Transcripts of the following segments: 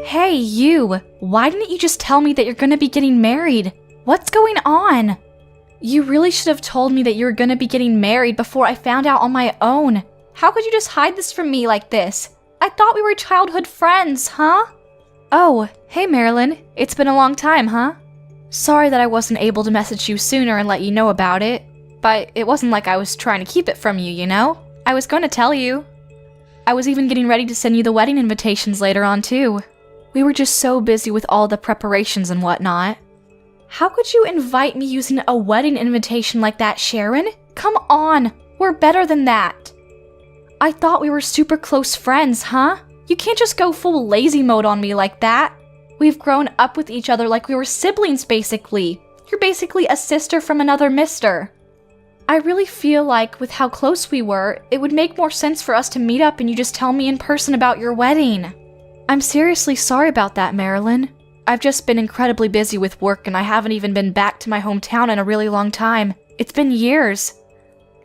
Hey, you! Why didn't you just tell me that you're gonna be getting married? What's going on? You really should have told me that you were gonna be getting married before I found out on my own. How could you just hide this from me like this? I thought we were childhood friends, huh? Oh, hey Marilyn. It's been a long time, huh? Sorry that I wasn't able to message you sooner and let you know about it. But it wasn't like I was trying to keep it from you, you know? I was going to tell you. I was even getting ready to send you the wedding invitations later on, too. We were just so busy with all the preparations and whatnot. How could you invite me using a wedding invitation like that, Sharon? Come on, we're better than that. I thought we were super close friends, huh? You can't just go full lazy mode on me like that. We've grown up with each other like we were siblings, basically. You're basically a sister from another mister. I really feel like, with how close we were, it would make more sense for us to meet up and you just tell me in person about your wedding. I'm seriously sorry about that, Marilyn. I've just been incredibly busy with work and I haven't even been back to my hometown in a really long time. It's been years.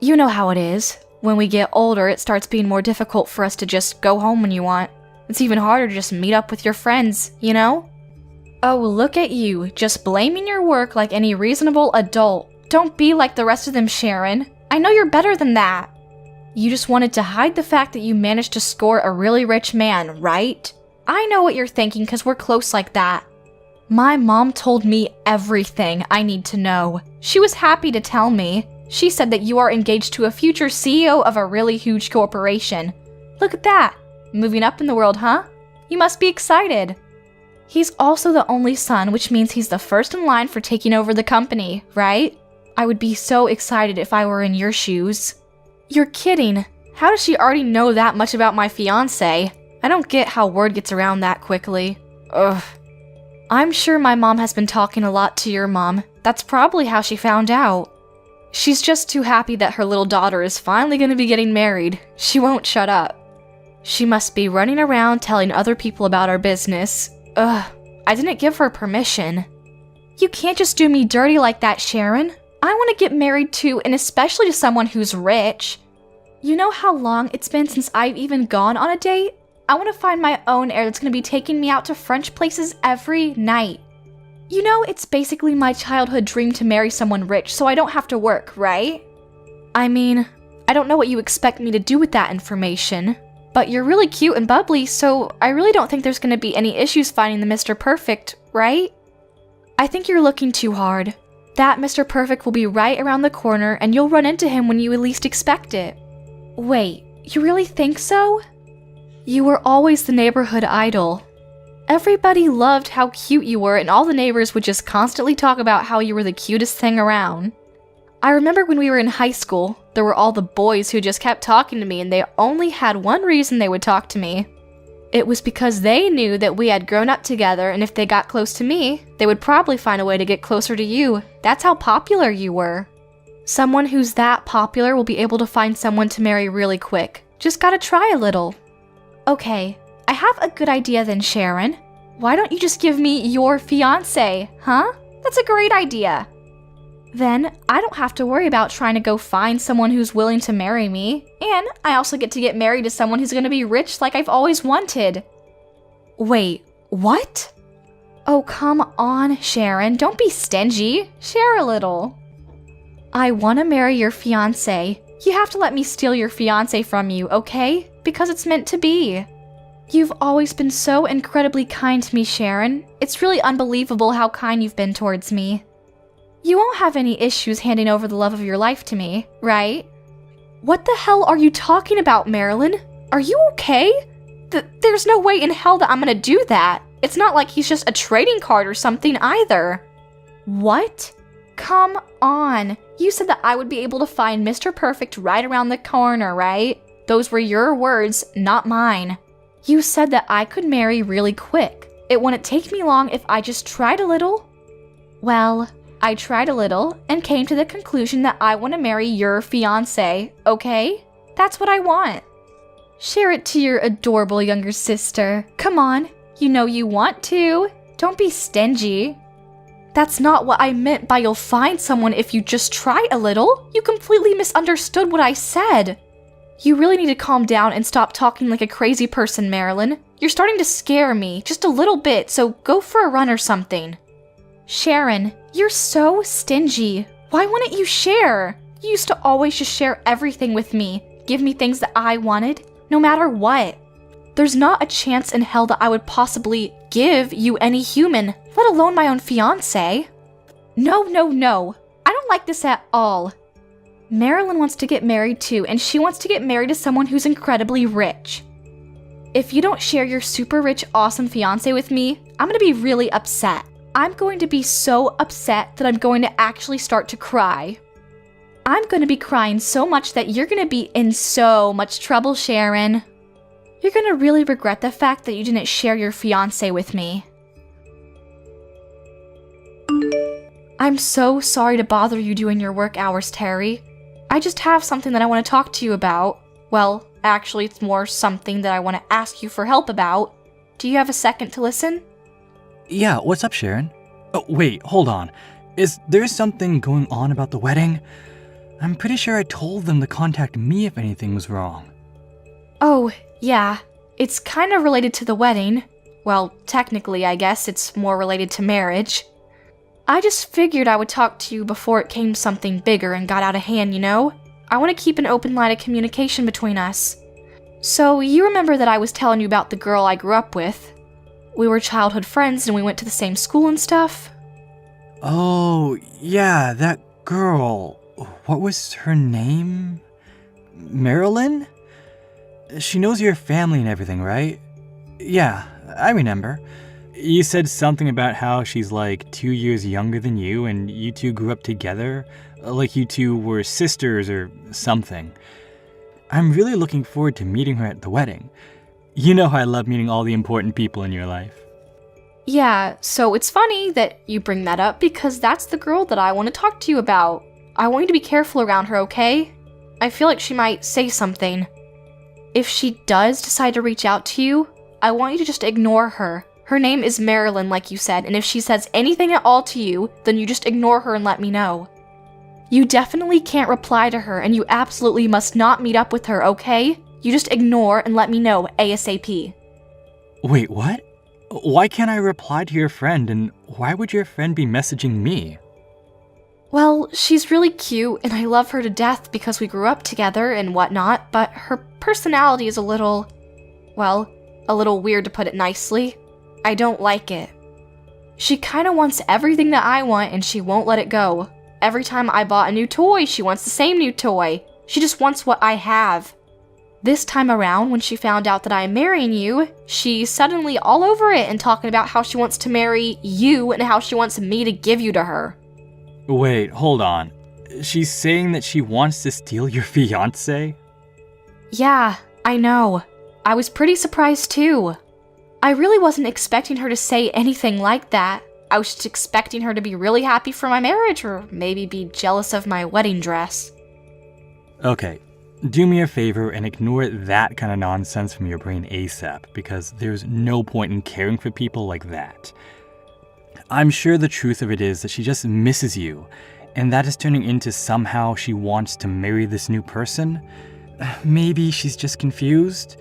You know how it is. When we get older, it starts being more difficult for us to just go home when you want. It's even harder to just meet up with your friends, you know? Oh, look at you, just blaming your work like any reasonable adult. Don't be like the rest of them, Sharon. I know you're better than that. You just wanted to hide the fact that you managed to score a really rich man, right? I know what you're thinking because we're close like that. My mom told me everything I need to know. She was happy to tell me. She said that you are engaged to a future CEO of a really huge corporation. Look at that. Moving up in the world, huh? You must be excited. He's also the only son, which means he's the first in line for taking over the company, right? I would be so excited if I were in your shoes. You're kidding. How does she already know that much about my fiancé? I don't get how word gets around that quickly. Ugh. I'm sure my mom has been talking a lot to your mom. That's probably how she found out. She's just too happy that her little daughter is finally going to be getting married. She won't shut up. She must be running around telling other people about our business. Ugh. I didn't give her permission. You can't just do me dirty like that, Sharon. I want to get married too, and especially to someone who's rich. You know how long it's been since I've even gone on a date? I want to find my own heir that's going to be taking me out to French places every night. You know, it's basically my childhood dream to marry someone rich so I don't have to work, right? I mean, I don't know what you expect me to do with that information, but you're really cute and bubbly, so I really don't think there's going to be any issues finding the Mr. Perfect, right? I think you're looking too hard. That Mr. Perfect will be right around the corner and you'll run into him when you least expect it. Wait, you really think so? You were always the neighborhood idol. Everybody loved how cute you were and all the neighbors would just constantly talk about how you were the cutest thing around. I remember when we were in high school, there were all the boys who just kept talking to me and they only had one reason they would talk to me. It was because they knew that we had grown up together and if they got close to me, they would probably find a way to get closer to you. That's how popular you were. Someone who's that popular will be able to find someone to marry really quick. Just gotta try a little. Okay, I have a good idea then, Sharon. Why don't you just give me your fiancé, huh? That's a great idea. Then, I don't have to worry about trying to go find someone who's willing to marry me, and I also get to get married to someone who's gonna be rich like I've always wanted. Wait, what? Oh, come on, Sharon, don't be stingy. Share a little. I wanna marry your fiancé. You have to let me steal your fiancé from you, okay? Because it's meant to be. You've always been so incredibly kind to me, Sharon. It's really unbelievable how kind you've been towards me. You won't have any issues handing over the love of your life to me, right? What the hell are you talking about, Marilyn? Are you okay? There's no way in hell that I'm gonna do that. It's not like he's just a trading card or something either. What? Come on. You said that I would be able to find Mr. Perfect right around the corner, right? Those were your words, not mine. You said that I could marry really quick. It wouldn't take me long if I just tried a little. Well, I tried a little and came to the conclusion that I want to marry your fiancé, okay? That's what I want. Share it to your adorable younger sister. Come on, you know you want to. Don't be stingy. That's not what I meant by you'll find someone if you just try a little. You completely misunderstood what I said. You really need to calm down and stop talking like a crazy person, Marilyn. You're starting to scare me, just a little bit, so go for a run or something. Sharon, you're so stingy. Why wouldn't you share? You used to always just share everything with me, give me things that I wanted, no matter what. There's not a chance in hell that I would possibly give you any human, let alone my own fiancé. No. I don't like this at all. Marilyn wants to get married too, and she wants to get married to someone who's incredibly rich. If you don't share your super rich, awesome fiancé with me, I'm gonna be really upset. I'm going to be so upset that I'm going to actually start to cry. I'm gonna be crying so much that you're gonna be in so much trouble, Sharon. You're gonna really regret the fact that you didn't share your fiancé with me. I'm so sorry to bother you during your work hours, Terry. I just have something that I want to talk to you about. Well, actually, it's more something that I want to ask you for help about. Do you have a second to listen? Yeah, what's up, Sharon? Oh, wait, hold on. Is there something going on about the wedding? I'm pretty sure I told them to contact me if anything was wrong. Oh, yeah. It's kind of related to the wedding. Well, technically, I guess it's more related to marriage. I just figured I would talk to you before it came something bigger and got out of hand, you know? I want to keep an open line of communication between us. So, you remember that I was telling you about the girl I grew up with? We were childhood friends and we went to the same school and stuff. Oh, yeah, that girl. What was her name? Marilyn? She knows your family and everything, right? Yeah, I remember. You said something about how she's like 2 years younger than you and you two grew up together, like you two were sisters or something. I'm really looking forward to meeting her at the wedding. You know how I love meeting all the important people in your life. Yeah, so it's funny that you bring that up because that's the girl that I want to talk to you about. I want you to be careful around her, okay? I feel like she might say something. If she does decide to reach out to you, I want you to just ignore her. Her name is Marilyn, like you said, and if she says anything at all to you, then you just ignore her and let me know. You definitely can't reply to her, and you absolutely must not meet up with her, okay? You just ignore and let me know ASAP. Wait, what? Why can't I reply to your friend, and why would your friend be messaging me? Well, she's really cute, and I love her to death because we grew up together and whatnot, but her personality is a little weird to put it nicely. I don't like it. She kinda wants everything that I want and she won't let it go. Every time I bought a new toy, she wants the same new toy. She just wants what I have. This time around, when she found out that I am marrying you, she's suddenly all over it and talking about how she wants to marry you and how she wants me to give you to her. Wait, hold on. She's saying that she wants to steal your fiancé? Yeah, I know. I was pretty surprised too. I really wasn't expecting her to say anything like that. I was just expecting her to be really happy for my marriage or maybe be jealous of my wedding dress. Okay, do me a favor and ignore that kind of nonsense from your brain ASAP, because there's no point in caring for people like that. I'm sure the truth of it is that she just misses you, and that is turning into somehow she wants to marry this new person. Maybe she's just confused.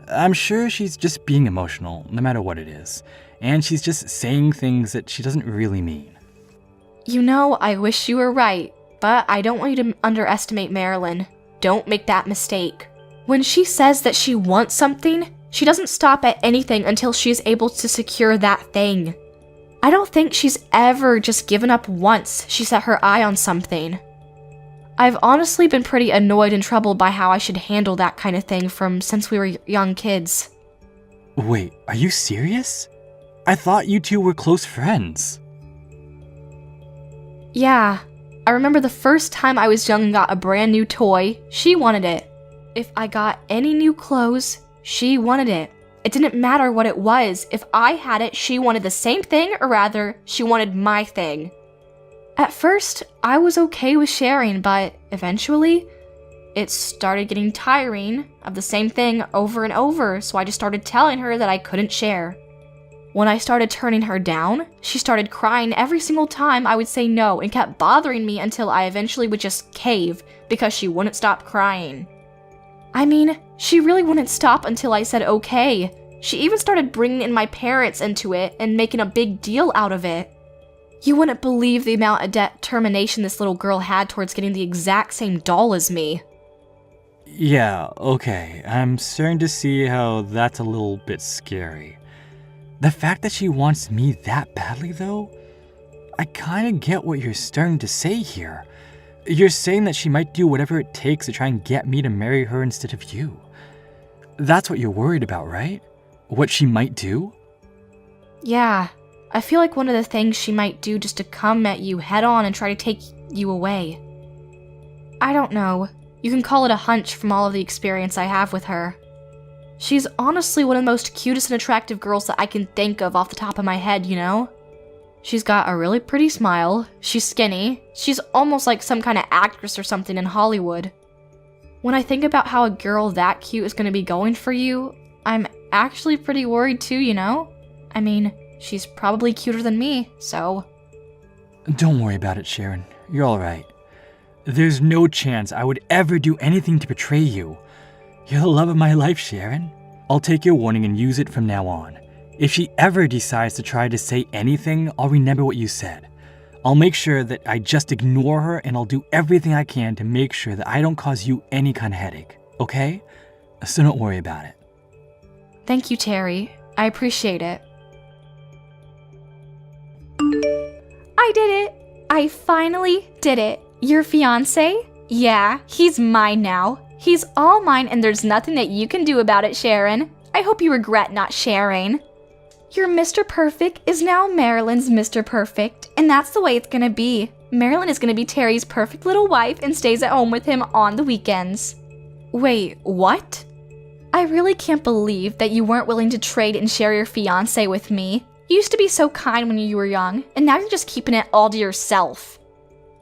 I'm sure she's just being emotional, no matter what it is, and she's just saying things that she doesn't really mean. You know, I wish you were right, but I don't want you to underestimate Marilyn. Don't make that mistake. When she says that she wants something, she doesn't stop at anything until she is able to secure that thing. I don't think she's ever just given up once she set her eye on something. I've honestly been pretty annoyed and troubled by how I should handle that kind of thing from since we were young kids. Wait, are you serious? I thought you two were close friends. Yeah, I remember the first time I was young and got a brand new toy, she wanted it. If I got any new clothes, she wanted it. It didn't matter what it was. If I had it, she wanted the same thing, or rather, she wanted my thing. At first, I was okay with sharing, but eventually, it started getting tiring of the same thing over and over, so I just started telling her that I couldn't share. When I started turning her down, she started crying every single time I would say no and kept bothering me until I eventually would just cave because she wouldn't stop crying. I mean, she really wouldn't stop until I said okay. She even started bringing in my parents into it and making a big deal out of it. You wouldn't believe the amount of determination this little girl had towards getting the exact same doll as me. Yeah, okay. I'm starting to see how that's a little bit scary. The fact that she wants me that badly, though? I kinda get what you're starting to say here. You're saying that she might do whatever it takes to try and get me to marry her instead of you. That's what you're worried about, right? What she might do? Yeah, I feel like one of the things she might do just to come at you head on and try to take you away. I don't know. You can call it a hunch from all of the experience I have with her. She's honestly one of the most cutest and attractive girls that I can think of off the top of my head, you know? She's got a really pretty smile, she's skinny, she's almost like some kind of actress or something in Hollywood. When I think about how a girl that cute is going to be going for you, I'm actually pretty worried too, you know? I mean, she's probably cuter than me, so... Don't worry about it, Sharon. You're alright. There's no chance I would ever do anything to betray you. You're the love of my life, Sharon. I'll take your warning and use it from now on. If she ever decides to try to say anything, I'll remember what you said. I'll make sure that I just ignore her, and I'll do everything I can to make sure that I don't cause you any kind of headache, okay? So don't worry about it. Thank you, Terry. I appreciate it. I did it! I finally did it. Your fiancé? Yeah, he's mine now. He's all mine, and there's nothing that you can do about it, Sharon. I hope you regret not sharing. Your Mr. Perfect is now Marilyn's Mr. Perfect, and that's the way it's gonna be. Marilyn is gonna be Terry's perfect little wife and stays at home with him on the weekends. Wait, what? I really can't believe that you weren't willing to trade and share your fiancé with me. You used to be so kind when you were young, and now you're just keeping it all to yourself.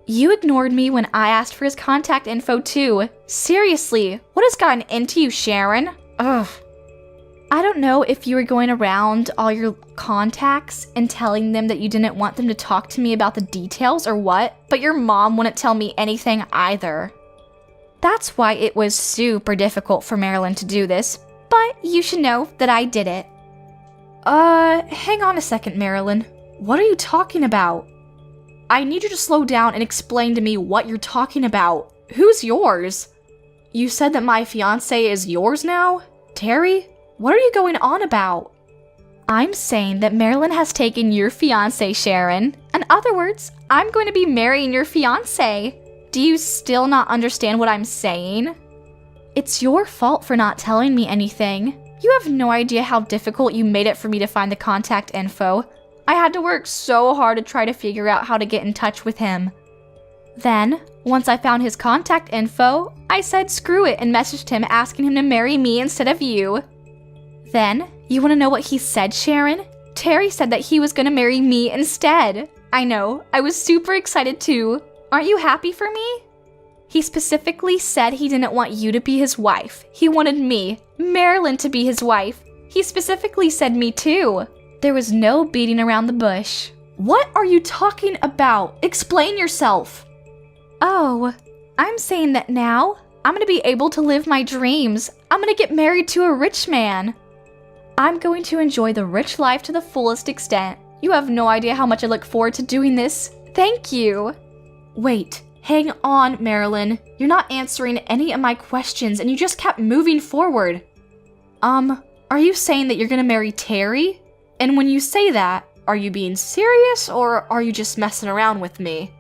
You ignored me when I asked for his contact info too. Seriously, what has gotten into you, Sharon? Ugh. I don't know if you were going around all your contacts and telling them that you didn't want them to talk to me about the details or what, but your mom wouldn't tell me anything either. That's why it was super difficult for Marilyn to do this, but you should know that I did it. Hang on a second, Marilyn. What are you talking about? I need you to slow down and explain to me what you're talking about. Who's yours? You said that my fiancé is yours now? Terry? What are you going on about? I'm saying that Marilyn has taken your fiancé, Sharon. In other words, I'm going to be marrying your fiancé. Do you still not understand what I'm saying? It's your fault for not telling me anything. You have no idea how difficult you made it for me to find the contact info. I had to work so hard to try to figure out how to get in touch with him. Then, once I found his contact info, I said screw it and messaged him asking him to marry me instead of you. Then, you want to know what he said, Sharon? Terry said that he was going to marry me instead. I know, I was super excited too. Aren't you happy for me? He specifically said he didn't want you to be his wife. He wanted me, Marilyn, to be his wife. He specifically said me too. There was no beating around the bush. What are you talking about? Explain yourself. Oh, I'm saying that now I'm going to be able to live my dreams. I'm going to get married to a rich man. I'm going to enjoy the rich life to the fullest extent. You have no idea how much I look forward to doing this. Thank you. Wait, hang on, Marilyn. You're not answering any of my questions and you just kept moving forward. Are you saying that you're gonna marry Terry? And when you say that, are you being serious or are you just messing around with me?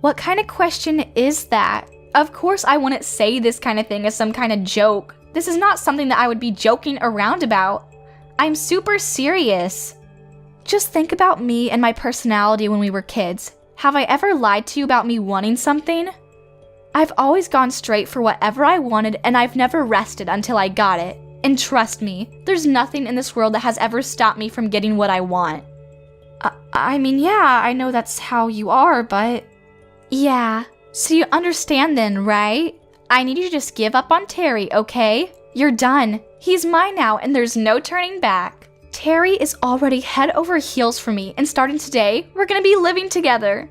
What kind of question is that? Of course I wouldn't say this kind of thing as some kind of joke. This is not something that I would be joking around about. I'm super serious. Just think about me and my personality when we were kids. Have I ever lied to you about me wanting something? I've always gone straight for whatever I wanted and I've never rested until I got it. And trust me, there's nothing in this world that has ever stopped me from getting what I want. I mean, yeah, I know that's how you are, but... Yeah, so you understand then, right? I need you to just give up on Terry, okay? You're done. He's mine now and there's no turning back. Terry is already head over heels for me and starting today, we're gonna be living together.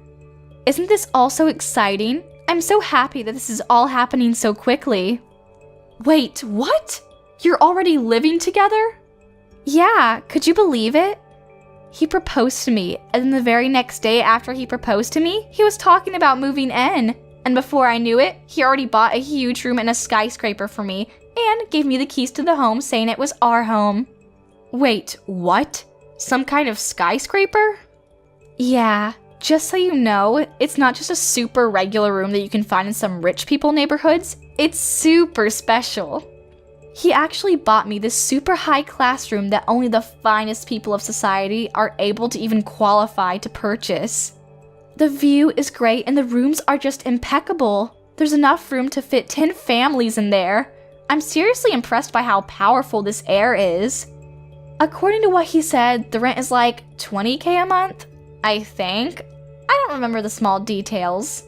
Isn't this all so exciting? I'm so happy that this is all happening so quickly. Wait, what? You're already living together? Yeah, could you believe it? He proposed to me, and then the very next day after he proposed to me, he was talking about moving in. And before I knew it, he already bought a huge room in a skyscraper for me and gave me the keys to the home saying it was our home. Wait, what? Some kind of skyscraper? Yeah, just so you know, it's not just a super regular room that you can find in some rich people neighborhoods. It's super special. He actually bought me this super high class room that only the finest people of society are able to even qualify to purchase. The view is great and the rooms are just impeccable. There's enough room to fit 10 families in there. I'm seriously impressed by how powerful this air is. According to what he said, the rent is like $20K a month, I think. I don't remember the small details.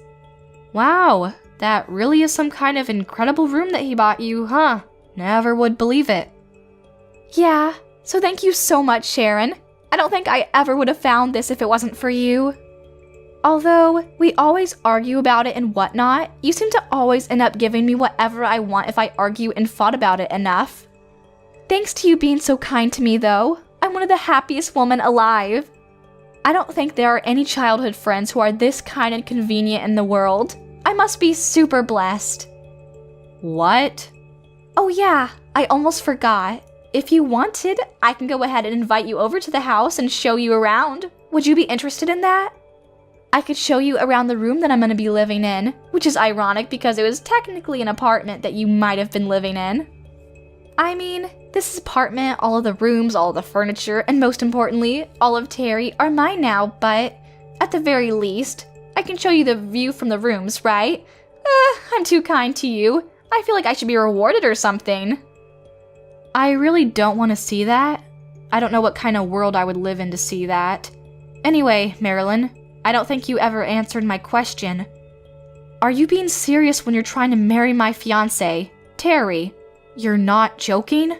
Wow, that really is some kind of incredible room that he bought you, huh? Never would believe it. Yeah, so thank you so much, Sharon. I don't think I ever would have found this if it wasn't for you. Although we always argue about it and whatnot, you seem to always end up giving me whatever I want if I argue and fought about it enough. Thanks to you being so kind to me, though. I'm one of the happiest women alive. I don't think there are any childhood friends who are this kind and convenient in the world. I must be super blessed. What? Oh yeah, I almost forgot. If you wanted, I can go ahead and invite you over to the house and show you around. Would you be interested in that? I could show you around the room that I'm going to be living in, which is ironic because it was technically an apartment that you might have been living in. I mean, this apartment, all of the rooms, all of the furniture, and most importantly, all of Terry are mine now, but at the very least, I can show you the view from the rooms, right? I'm too kind to you. I feel like I should be rewarded or something. I really don't want to see that. I don't know what kind of world I would live in to see that. Anyway, Marilyn, I don't think you ever answered my question. Are you being serious when you're trying to marry my fiancé, Terry? You're not joking?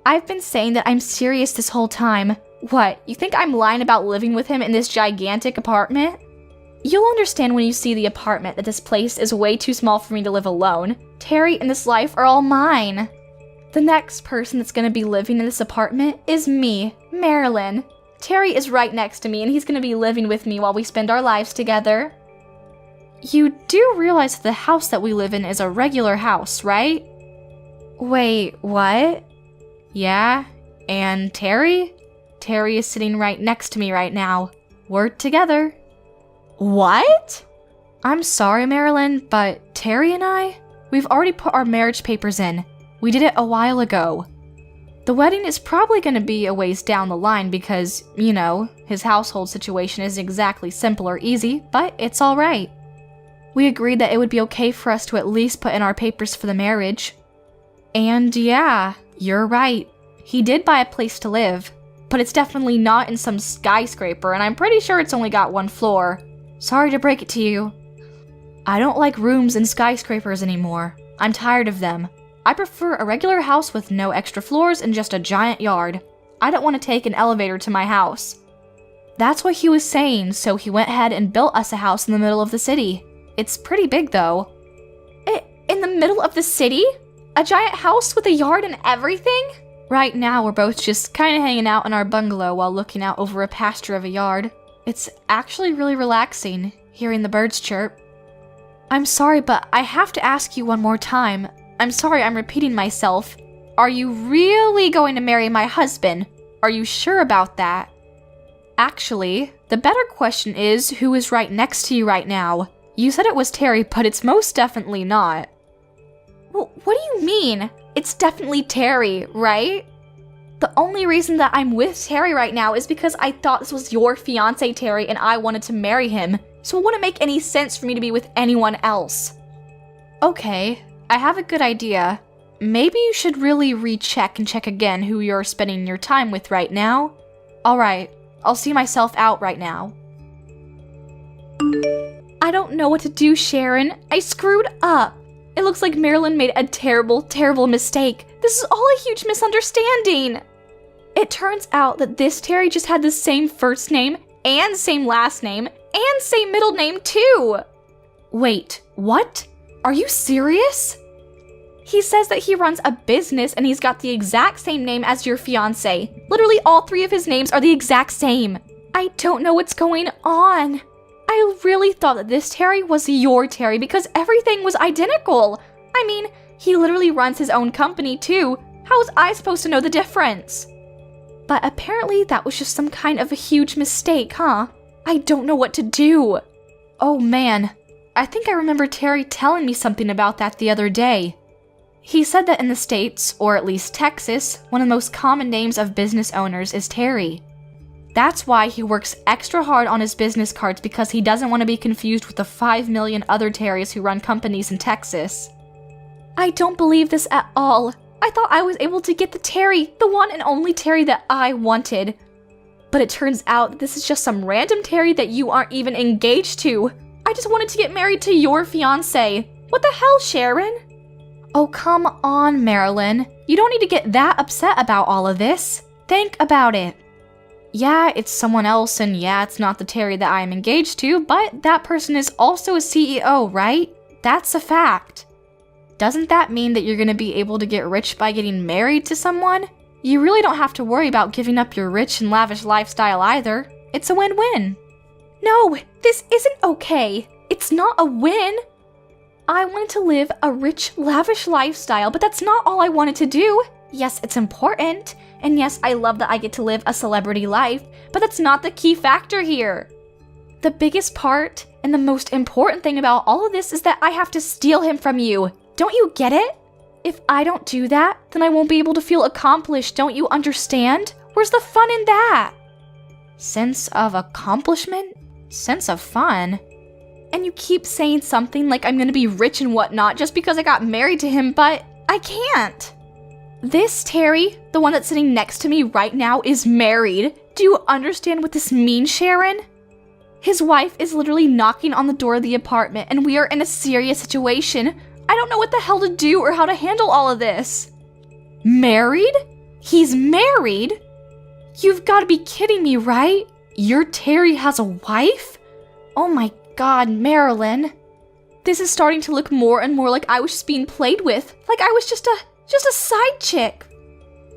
I've been saying that I'm serious this whole time. What, you think I'm lying about living with him in this gigantic apartment? You'll understand when you see the apartment that this place is way too small for me to live alone. Terry and this life are all mine. The next person that's gonna be living in this apartment is me, Marilyn. Terry is right next to me and he's gonna be living with me while we spend our lives together. You do realize that the house that we live in is a regular house, right? Wait, what? Yeah, and Terry? Terry is sitting right next to me right now. We're together. What? I'm sorry, Marilyn, but Terry and I, we've already put our marriage papers in. We did it a while ago. The wedding is probably going to be a ways down the line because, you know, his household situation isn't exactly simple or easy, but it's alright. We agreed that it would be okay for us to at least put in our papers for the marriage. And yeah, you're right. He did buy a place to live, but it's definitely not in some skyscraper, and I'm pretty sure it's only got one floor. Sorry to break it to you. I don't like rooms in skyscrapers anymore. I'm tired of them. I prefer a regular house with no extra floors and just a giant yard. I don't want to take an elevator to my house. That's what he was saying, so he went ahead and built us a house in the middle of the city. It's pretty big though. In the middle of the city? A giant house with a yard and everything? Right now we're both just kind of hanging out in our bungalow while looking out over a pasture of a yard. It's actually really relaxing, hearing the birds chirp. I'm sorry, but I have to ask you one more time. I'm sorry I'm repeating myself. Are you really going to marry my husband? Are you sure about that? Actually, the better question is who is right next to you right now. You said it was Terry, but it's most definitely not. Well, what do you mean? It's definitely Terry, right? The only reason that I'm with Terry right now is because I thought this was your fiancé, Terry, and I wanted to marry him, so it wouldn't make any sense for me to be with anyone else. Okay, I have a good idea. Maybe you should really recheck and check again who you're spending your time with right now. Alright, I'll see myself out right now. I don't know what to do, Sharon. I screwed up. It looks like Marilyn made a terrible, terrible mistake. This is all a huge misunderstanding. It turns out that this Terry just had the same first name and same last name and same middle name too. Wait, what? Are you serious? He says that he runs a business and he's got the exact same name as your fiancé. Literally all 3 of his names are the exact same. I don't know what's going on. I really thought that this Terry was your Terry because everything was identical. I mean, he literally runs his own company too. How was I supposed to know the difference? But apparently that was just some kind of a huge mistake, huh? I don't know what to do. Oh man, I think I remember Terry telling me something about that the other day. He said that in the States, or at least Texas, one of the most common names of business owners is Terry. That's why he works extra hard on his business cards because he doesn't want to be confused with the 5 million other Terrys who run companies in Texas. I don't believe this at all. I thought I was able to get the Terry, the one and only Terry that I wanted. But it turns out that this is just some random Terry that you aren't even engaged to. I just wanted to get married to your fiancé. What the hell, Sharon? Oh, come on, Marilyn. You don't need to get that upset about all of this. Think about it. Yeah, it's someone else, and yeah, it's not the Terry that I am engaged to, but that person is also a CEO, right? That's a fact. Doesn't that mean that you're gonna be able to get rich by getting married to someone? You really don't have to worry about giving up your rich and lavish lifestyle either. It's a win-win. No, this isn't okay. It's not a win. I wanted to live a rich, lavish lifestyle, but that's not all I wanted to do. Yes, it's important. And yes, I love that I get to live a celebrity life, but that's not the key factor here. The biggest part and the most important thing about all of this is that I have to steal him from you. Don't you get it? If I don't do that, then I won't be able to feel accomplished, don't you understand? Where's the fun in that? Sense of accomplishment? Sense of fun? And you keep saying something like I'm gonna be rich and whatnot just because I got married to him, but I can't. This Terry, the one that's sitting next to me right now, is married. Do you understand what this means, Sharon? His wife is literally knocking on the door of the apartment and we are in a serious situation. I don't know what the hell to do or how to handle all of this. Married? He's married? You've got to be kidding me, right? Your Terry has a wife? Oh my God, Marilyn. This is starting to look more and more like I was just being played with. Like I was just a side chick.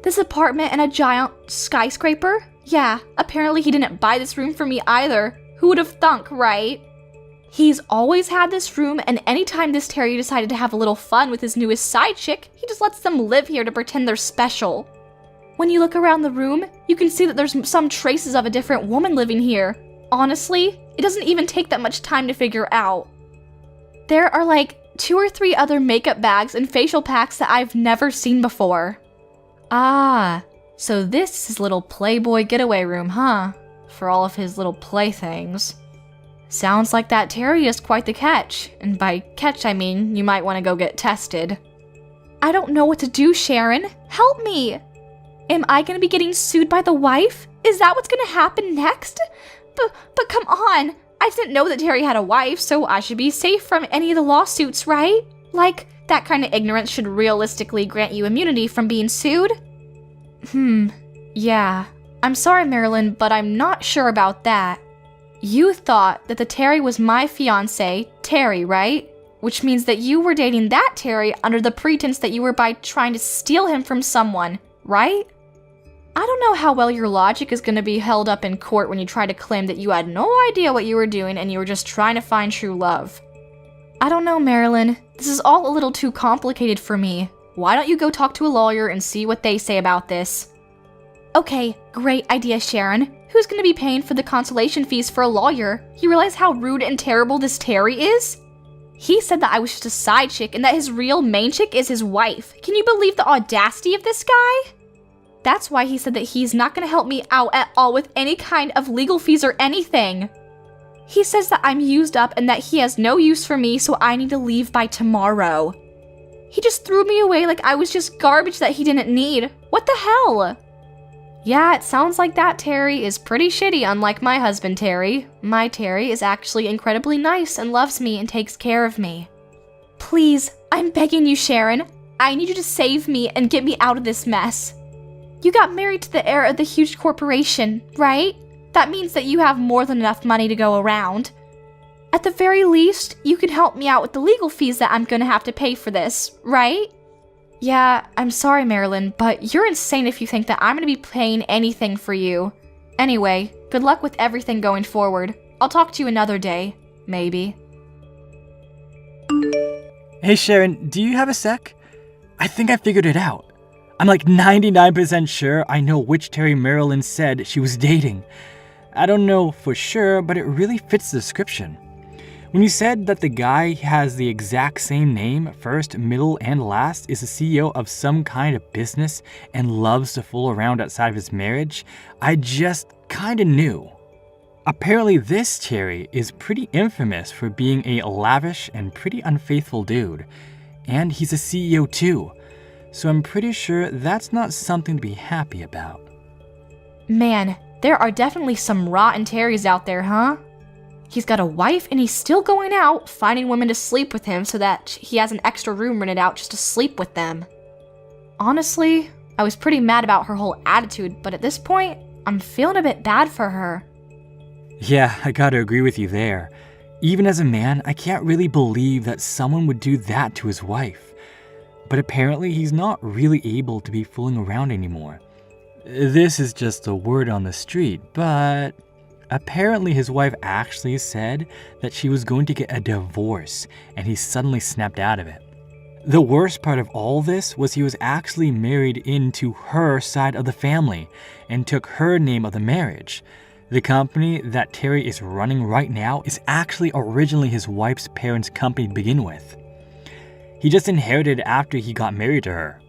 This apartment in a giant skyscraper? Yeah, apparently he didn't buy this room for me either. Who would have thunk, right? He's always had this room, and anytime this Terry decided to have a little fun with his newest side chick, he just lets them live here to pretend they're special. When you look around the room, you can see that there's some traces of a different woman living here. Honestly, it doesn't even take that much time to figure out. There are like 2 or 3 other makeup bags and facial packs that I've never seen before. Ah, so this is his little Playboy getaway room, huh? For all of his little playthings. Sounds like that Terry is quite the catch, and by catch I mean you might want to go get tested. I don't know what to do, Sharon. Help me! Am I gonna be getting sued by the wife? Is that what's gonna happen next? But come on! I didn't know that Terry had a wife, so I should be safe from any of the lawsuits, right? Like, that kind of ignorance should realistically grant you immunity from being sued? Yeah. I'm sorry, Marilyn, but I'm not sure about that. You thought that the Terry was my fiancé, Terry, right? Which means that you were dating that Terry under the pretense that you were by trying to steal him from someone, right? I don't know how well your logic is going to be held up in court when you try to claim that you had no idea what you were doing and you were just trying to find true love. I don't know, Marilyn. This is all a little too complicated for me. Why don't you go talk to a lawyer and see what they say about this? Okay, great idea, Sharon. Who's going to be paying for the consultation fees for a lawyer? You realize how rude and terrible this Terry is? He said that I was just a side chick and that his real main chick is his wife. Can you believe the audacity of this guy? That's why he said that he's not going to help me out at all with any kind of legal fees or anything. He says that I'm used up and that he has no use for me, so I need to leave by tomorrow. He just threw me away like I was just garbage that he didn't need. What the hell? Yeah, it sounds like that Terry is pretty shitty, unlike my husband Terry. My Terry is actually incredibly nice and loves me and takes care of me. Please, I'm begging you, Sharon. I need you to save me and get me out of this mess. You got married to the heir of the huge corporation, right? That means that you have more than enough money to go around. At the very least, you can help me out with the legal fees that I'm gonna have to pay for this, right? Yeah, I'm sorry, Marilyn, but you're insane if you think that I'm gonna be paying anything for you. Anyway, good luck with everything going forward. I'll talk to you another day. Maybe. Hey Sharon, do you have a sec? I think I figured it out. I'm like 99% sure I know which Terry Marilyn said she was dating. I don't know for sure, but it really fits the description. When you said that the guy has the exact same name, first, middle, and last, is the CEO of some kind of business and loves to fool around outside of his marriage, I just kinda knew. Apparently this Terry is pretty infamous for being a lavish and pretty unfaithful dude. And he's a CEO too, so I'm pretty sure that's not something to be happy about. Man, there are definitely some rotten Terrys out there, huh? He's got a wife and he's still going out, finding women to sleep with him so that he has an extra room rented out just to sleep with them. Honestly, I was pretty mad about her whole attitude, but at this point, I'm feeling a bit bad for her. Yeah, I gotta agree with you there. Even as a man, I can't really believe that someone would do that to his wife. But apparently he's not really able to be fooling around anymore. This is just a word on the street, but apparently his wife actually said that she was going to get a divorce, and he suddenly snapped out of it. The worst part of all this was he was actually married into her side of the family and took her name of the marriage. The company that Terry is running right now is actually originally his wife's parents' company to begin with. He just inherited it after he got married to her.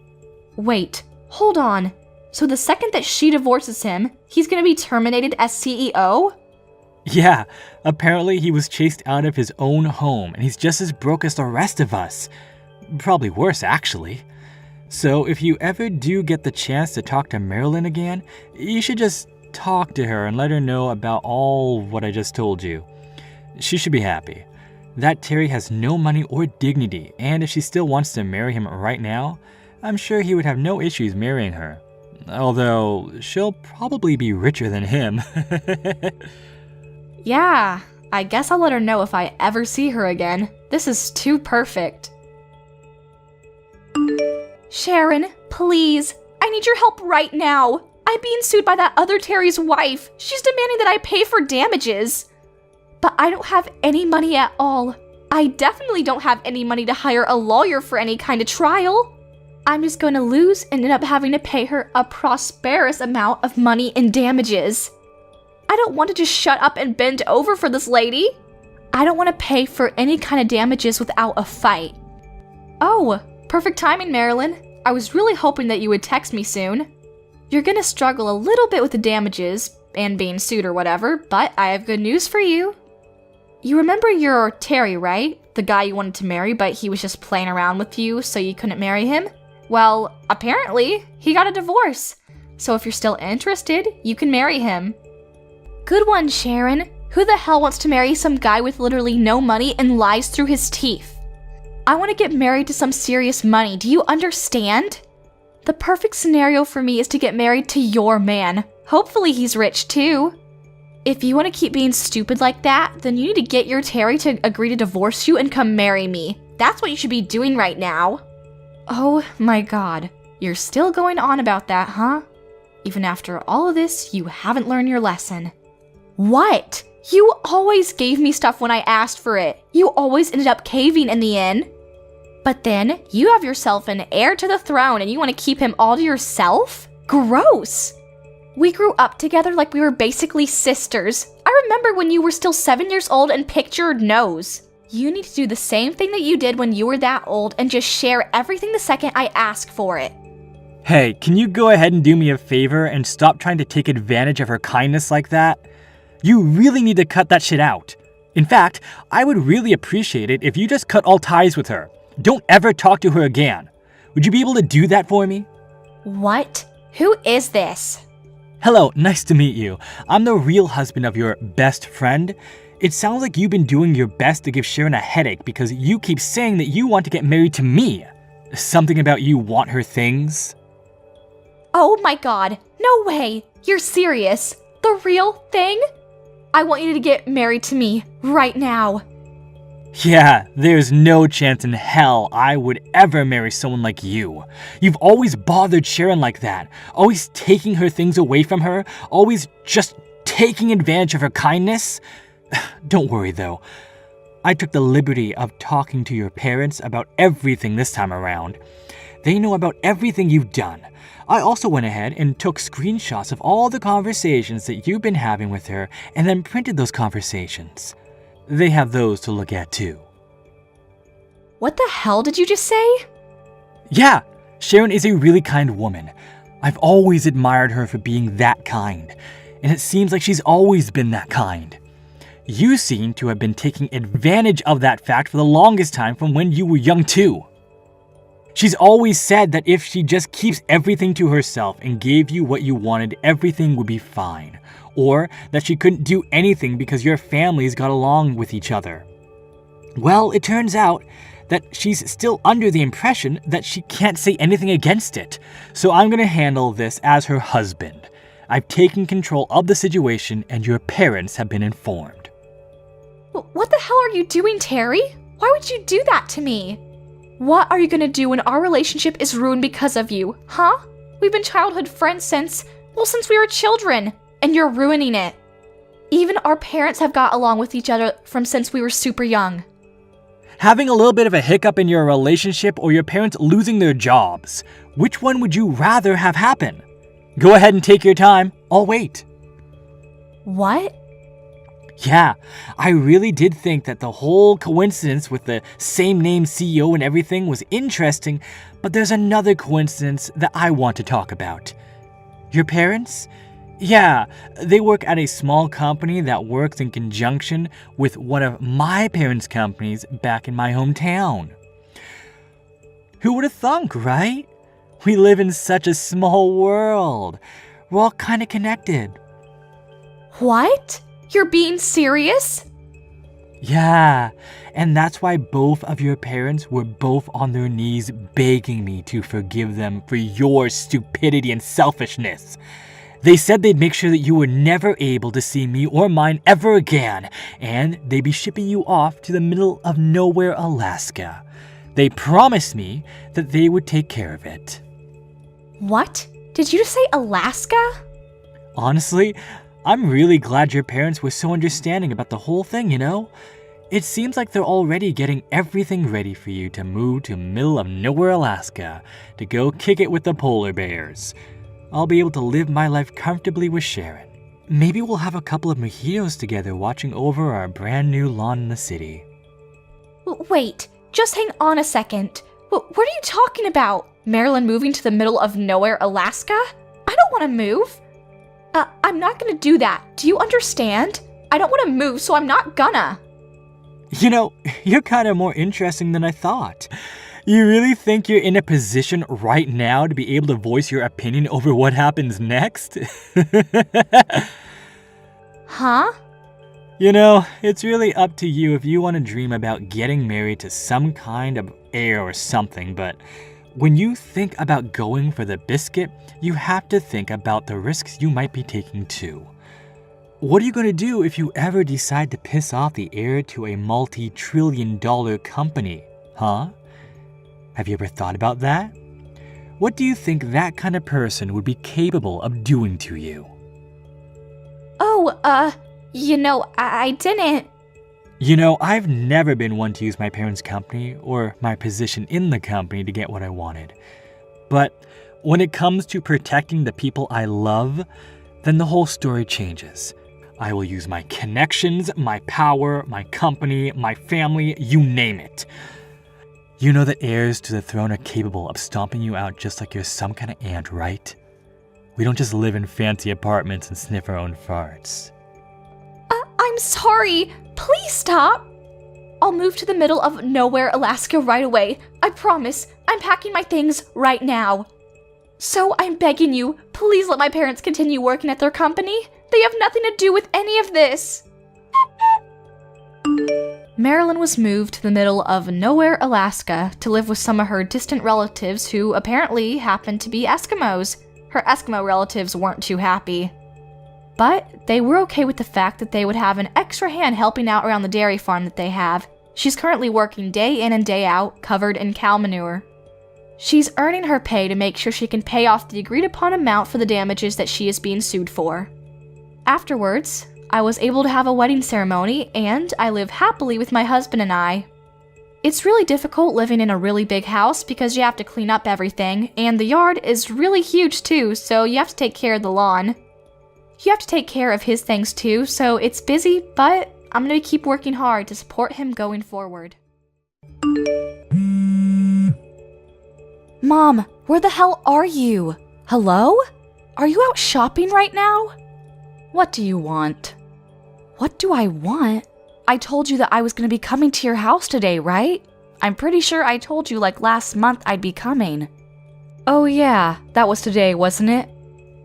Wait, hold on. So the second that she divorces him, he's gonna be terminated as CEO? Yeah, apparently he was chased out of his own home and he's just as broke as the rest of us. Probably worse, actually. So if you ever do get the chance to talk to Marilyn again, you should just talk to her and let her know about all what I just told you. She should be happy. That Terry has no money or dignity, and if she still wants to marry him right now, I'm sure he would have no issues marrying her. Although, she'll probably be richer than him. Yeah, I guess I'll let her know if I ever see her again. This is too perfect. Sharon, please, I need your help right now. I'm being sued by that other Terry's wife. She's demanding that I pay for damages. But I don't have any money at all. I definitely don't have any money to hire a lawyer for any kind of trial. I'm just going to lose and end up having to pay her a prosperous amount of money in damages. I don't want to just shut up and bend over for this lady. I don't want to pay for any kind of damages without a fight. Oh, perfect timing, Marilyn. I was really hoping that you would text me soon. You're gonna struggle a little bit with the damages and being sued or whatever, but I have good news for you. You remember your Terry, right? The guy you wanted to marry, but he was just playing around with you so you couldn't marry him? Well, apparently, he got a divorce. So if you're still interested, you can marry him. Good one, Sharon. Who the hell wants to marry some guy with literally no money and lies through his teeth? I want to get married to some serious money, do you understand? The perfect scenario for me is to get married to your man. Hopefully he's rich too. If you want to keep being stupid like that, then you need to get your Terry to agree to divorce you and come marry me. That's what you should be doing right now. Oh my god, you're still going on about that, huh? Even after all of this, you haven't learned your lesson. What? You always gave me stuff when I asked for it. You always ended up caving in the end. But then, you have yourself an heir to the throne and you want to keep him all to yourself? Gross! We grew up together like we were basically sisters. I remember when you were still 7 years old and picked your nose. You need to do the same thing that you did when you were that old and just share everything the second I ask for it. Hey, can you go ahead and do me a favor and stop trying to take advantage of her kindness like that? You really need to cut that shit out. In fact, I would really appreciate it if you just cut all ties with her. Don't ever talk to her again. Would you be able to do that for me? What? Who is this? Hello, nice to meet you. I'm the real husband of your best friend. It sounds like you've been doing your best to give Sharon a headache because you keep saying that you want to get married to me. Something about you want her things? Oh my god, no way! You're serious? The real thing? I want you to get married to me right now. Yeah, there's no chance in hell I would ever marry someone like you. You've always bothered Sharon like that, always taking her things away from her, always just taking advantage of her kindness. Don't worry though. I took the liberty of talking to your parents about everything this time around. They know about everything you've done. I also went ahead and took screenshots of all the conversations that you've been having with her and then printed those conversations. They have those to look at too. What the hell did you just say? Yeah, Sharon is a really kind woman. I've always admired her for being that kind, and it seems like she's always been that kind. You seem to have been taking advantage of that fact for the longest time from when you were young too. She's always said that if she just keeps everything to herself and gave you what you wanted, everything would be fine. Or that she couldn't do anything because your families got along with each other. Well, it turns out that she's still under the impression that she can't say anything against it. So I'm gonna handle this as her husband. I've taken control of the situation and your parents have been informed. What the hell are you doing, Terry? Why would you do that to me? What are you gonna do when our relationship is ruined because of you, huh? We've been childhood friends since we were children, and you're ruining it. Even our parents have got along with each other from since we were super young. Having a little bit of a hiccup in your relationship or your parents losing their jobs, which one would you rather have happen? Go ahead and take your time. I'll wait. What? Yeah, I really did think that the whole coincidence with the same name CEO and everything was interesting, but there's another coincidence that I want to talk about. Your parents? Yeah, they work at a small company that works in conjunction with one of my parents' companies back in my hometown. Who would have thunk, right? We live in such a small world. We're all kind of connected. What? You're being serious? Yeah, and that's why both of your parents were both on their knees begging me to forgive them for your stupidity and selfishness. They said they'd make sure that you were never able to see me or mine ever again, and they'd be shipping you off to the middle of nowhere, Alaska. They promised me that they would take care of it. What? Did you just say Alaska? Honestly, I'm really glad your parents were so understanding about the whole thing, you know? It seems like they're already getting everything ready for you to move to middle of nowhere, Alaska, to go kick it with the polar bears. I'll be able to live my life comfortably with Sharon. Maybe we'll have a couple of mojitos together watching over our brand new lawn in the city. Wait, just hang on a second. What are you talking about? Marilyn moving to the middle of nowhere, Alaska? I don't want to move. I'm not gonna do that. Do you understand? I don't want to move, so I'm not gonna. You know, you're kind of more interesting than I thought. You really think you're in a position right now to be able to voice your opinion over what happens next? Huh? You know, it's really up to you if you want to dream about getting married to some kind of heir or something, but when you think about going for the biscuit, you have to think about the risks you might be taking too. What are you going to do if you ever decide to piss off the heir to a multi-trillion-dollar company, huh? Have you ever thought about that? What do you think that kind of person would be capable of doing to you? Oh, I didn't. You know, I've never been one to use my parents' company or my position in the company to get what I wanted. But when it comes to protecting the people I love, then the whole story changes. I will use my connections, my power, my company, my family, you name it. You know that heirs to the throne are capable of stomping you out just like you're some kind of ant, right? We don't just live in fancy apartments and sniff our own farts. I'm sorry. Please stop. I'll move to the middle of nowhere, Alaska right away. I promise. I'm packing my things right now. So I'm begging you, please let my parents continue working at their company. They have nothing to do with any of this. Marilyn was moved to the middle of nowhere, Alaska, to live with some of her distant relatives who apparently happened to be Eskimos. Her Eskimo relatives weren't too happy. But they were okay with the fact that they would have an extra hand helping out around the dairy farm that they have. She's currently working day in and day out, covered in cow manure. She's earning her pay to make sure she can pay off the agreed upon amount for the damages that she is being sued for. Afterwards, I was able to have a wedding ceremony, and I live happily with my husband and I. It's really difficult living in a really big house because you have to clean up everything, and the yard is really huge too, so you have to take care of the lawn. You have to take care of his things too, so it's busy, but I'm going to keep working hard to support him going forward. Mom, where the hell are you? Hello? Are you out shopping right now? What do you want? What do I want? I told you that I was going to be coming to your house today, right? I'm pretty sure I told you like last month I'd be coming. Oh yeah, that was today, wasn't it?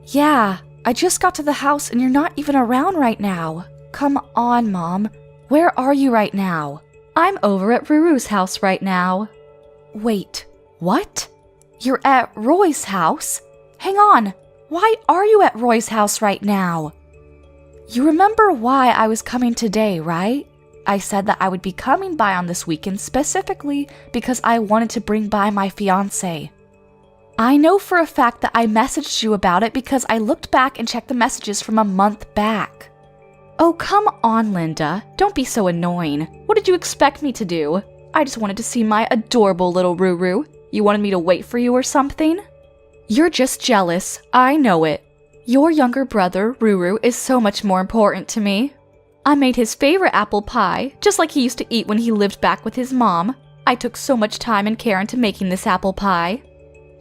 Yeah, I just got to the house and you're not even around right now. Come on, Mom. Where are you right now? I'm over at Ruru's house right now. Wait, what? You're at Roy's house? Hang on, why are you at Roy's house right now? You remember why I was coming today, right? I said that I would be coming by on this weekend specifically because I wanted to bring by my fiancé. I know for a fact that I messaged you about it because I looked back and checked the messages from a month back. Oh, come on, Linda. Don't be so annoying. What did you expect me to do? I just wanted to see my adorable little Ruru. You wanted me to wait for you or something? You're just jealous. I know it. Your younger brother, Ruru, is so much more important to me. I made his favorite apple pie, just like he used to eat when he lived back with his mom. I took so much time and care into making this apple pie.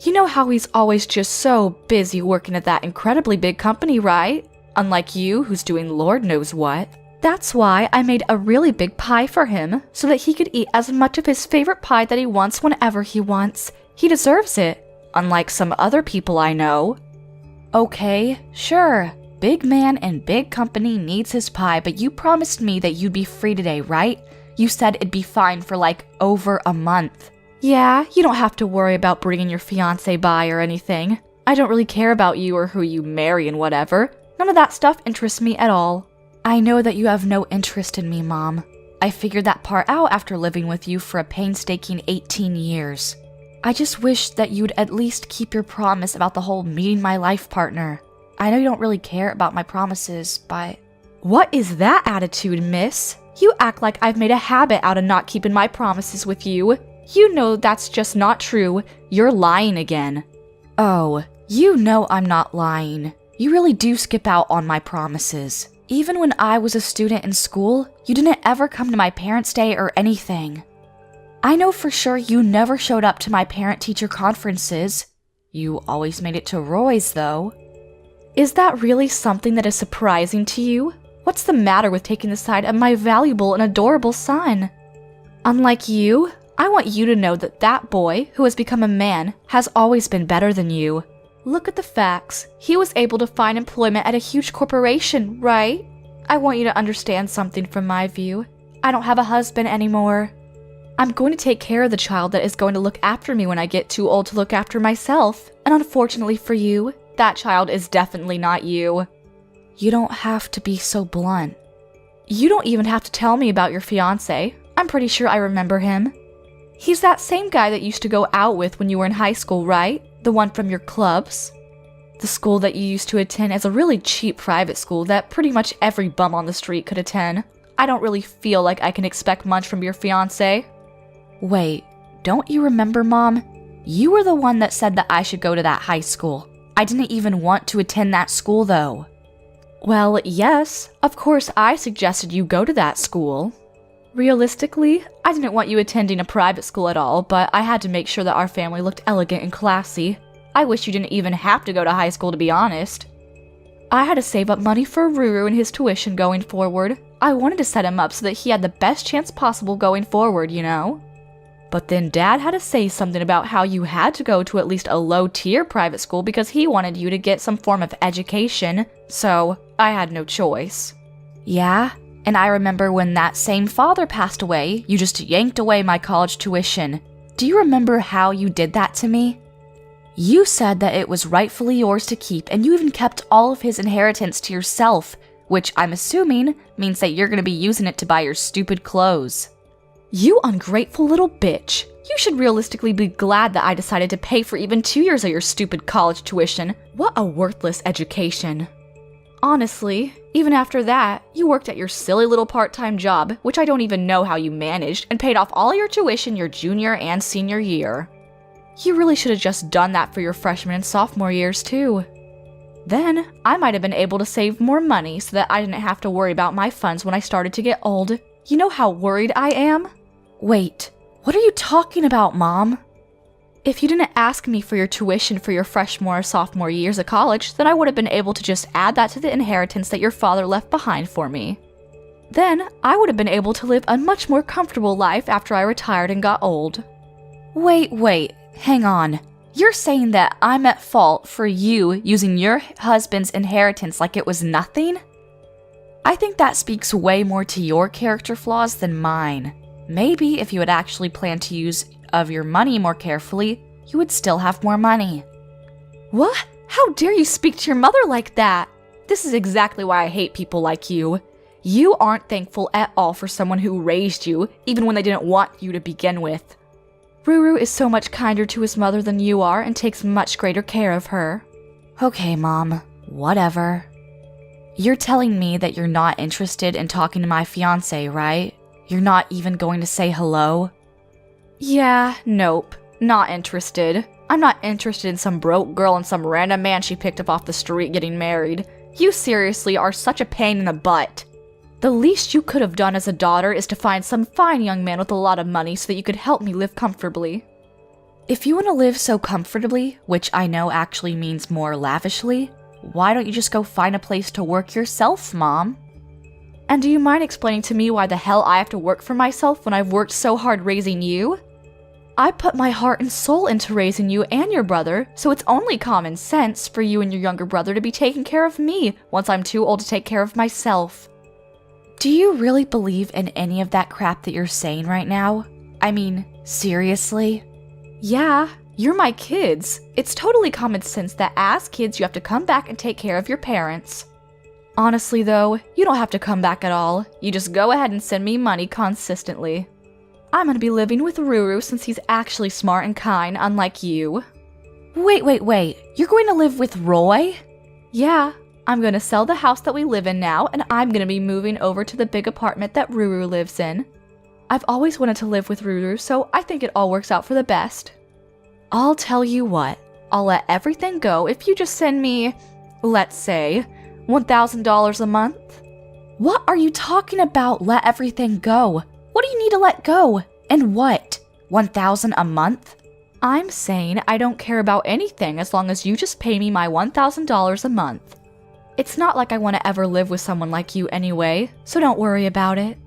You know how he's always just so busy working at that incredibly big company, right? Unlike you, who's doing Lord knows what. That's why I made a really big pie for him, so that he could eat as much of his favorite pie that he wants whenever he wants. He deserves it, unlike some other people I know. Okay, sure. Big man and big company needs his pie, but you promised me that you'd be free today, right? You said it'd be fine for like over a month. Yeah, you don't have to worry about bringing your fiancé by or anything. I don't really care about you or who you marry and whatever. None of that stuff interests me at all. I know that you have no interest in me, Mom. I figured that part out after living with you for a painstaking 18 years. I just wish that you'd at least keep your promise about the whole meeting my life partner. I know you don't really care about my promises, but... What is that attitude, miss? You act like I've made a habit out of not keeping my promises with you. You know that's just not true. You're lying again. Oh, you know I'm not lying. You really do skip out on my promises. Even when I was a student in school, you didn't ever come to my parents' day or anything. I know for sure you never showed up to my parent-teacher conferences. You always made it to Roy's, though. Is that really something that is surprising to you? What's the matter with taking the side of my valuable and adorable son? Unlike you, I want you to know that that boy, who has become a man, has always been better than you. Look at the facts. He was able to find employment at a huge corporation, right? I want you to understand something from my view. I don't have a husband anymore. I'm going to take care of the child that is going to look after me when I get too old to look after myself. And unfortunately for you, that child is definitely not you. You don't have to be so blunt. You don't even have to tell me about your fiancé. I'm pretty sure I remember him. He's that same guy that you used to go out with when you were in high school, right? The one from your clubs? The school that you used to attend is a really cheap private school that pretty much every bum on the street could attend. I don't really feel like I can expect much from your fiancé. Wait, don't you remember, Mom? You were the one that said that I should go to that high school. I didn't even want to attend that school, though. Well, yes, of course I suggested you go to that school. Realistically, I didn't want you attending a private school at all, but I had to make sure that our family looked elegant and classy. I wish you didn't even have to go to high school, to be honest. I had to save up money for Ruru and his tuition going forward. I wanted to set him up so that he had the best chance possible going forward, you know? But then Dad had to say something about how you had to go to at least a low-tier private school because he wanted you to get some form of education, so I had no choice. Yeah? And I remember when that same father passed away, you just yanked away my college tuition. Do you remember how you did that to me? You said that it was rightfully yours to keep, and you even kept all of his inheritance to yourself, which I'm assuming means that you're going to be using it to buy your stupid clothes. You ungrateful little bitch. You should realistically be glad that I decided to pay for even 2 years of your stupid college tuition. What a worthless education. Honestly, even after that, you worked at your silly little part-time job, which I don't even know how you managed, and paid off all your tuition your junior and senior year. You really should have just done that for your freshman and sophomore years too. Then, I might have been able to save more money so that I didn't have to worry about my funds when I started to get old. You know how worried I am? Wait, what are you talking about, Mom? If you didn't ask me for your tuition for your freshman or sophomore years of college, then I would have been able to just add that to the inheritance that your father left behind for me. Then, I would have been able to live a much more comfortable life after I retired and got old. Wait, hang on. You're saying that I'm at fault for you using your husband's inheritance like it was nothing? I think that speaks way more to your character flaws than mine. Maybe if you had actually planned to use of your money more carefully, you would still have more money. What? How dare you speak to your mother like that? This is exactly why I hate people like you. You aren't thankful at all for someone who raised you, even when they didn't want you to begin with. Ruru is so much kinder to his mother than you are and takes much greater care of her. Okay, Mom. Whatever. You're telling me that you're not interested in talking to my fiancé, right? You're not even going to say hello? Yeah, nope. Not interested. I'm not interested in some broke girl and some random man she picked up off the street getting married. You seriously are such a pain in the butt. The least you could have done as a daughter is to find some fine young man with a lot of money so that you could help me live comfortably. If you want to live so comfortably, which I know actually means more lavishly, why don't you just go find a place to work yourself, Mom? And do you mind explaining to me why the hell I have to work for myself when I've worked so hard raising you? I put my heart and soul into raising you and your brother, so it's only common sense for you and your younger brother to be taking care of me once I'm too old to take care of myself. Do you really believe in any of that crap that you're saying right now? I mean, seriously? Yeah, you're my kids. It's totally common sense that as kids you have to come back and take care of your parents. Honestly though, you don't have to come back at all. You just go ahead and send me money consistently. I'm gonna be living with Ruru since he's actually smart and kind, unlike you. Wait, you're going to live with Roy? Yeah, I'm gonna sell the house that we live in now, and I'm gonna be moving over to the big apartment that Ruru lives in. I've always wanted to live with Ruru, so I think it all works out for the best. I'll tell you what, I'll let everything go if you just send me, let's say, $1,000 a month. What are you talking about, let everything go? What do you need to let go? And what? $1,000 a month? I'm saying I don't care about anything as long as you just pay me my $1,000 a month. It's not like I want to ever live with someone like you anyway, so don't worry about it.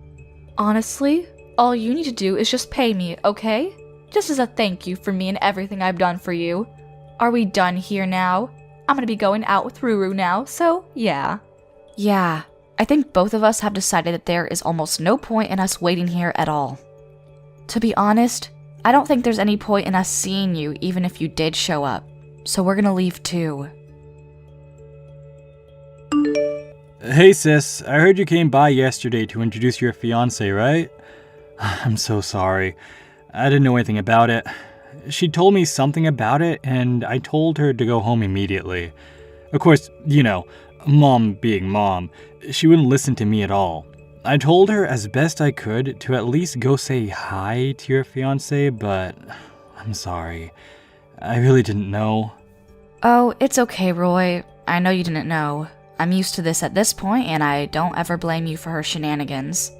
Honestly, all you need to do is just pay me, okay? Just as a thank you for me and everything I've done for you. Are we done here now? I'm gonna be going out with Ruru now, so yeah. Yeah, I think both of us have decided that there is almost no point in us waiting here at all. To be honest, I don't think there's any point in us seeing you even if you did show up, so we're gonna leave too. Hey sis, I heard you came by yesterday to introduce your fiancé, right? I'm so sorry. I didn't know anything about it. She told me something about it, and I told her to go home immediately. Of course, you know, Mom being Mom, she wouldn't listen to me at all. I told her as best I could to at least go say hi to your fiancé, but I'm sorry. I really didn't know. Oh, it's okay, Roy. I know you didn't know. I'm used to this at this point, and I don't ever blame you for her shenanigans.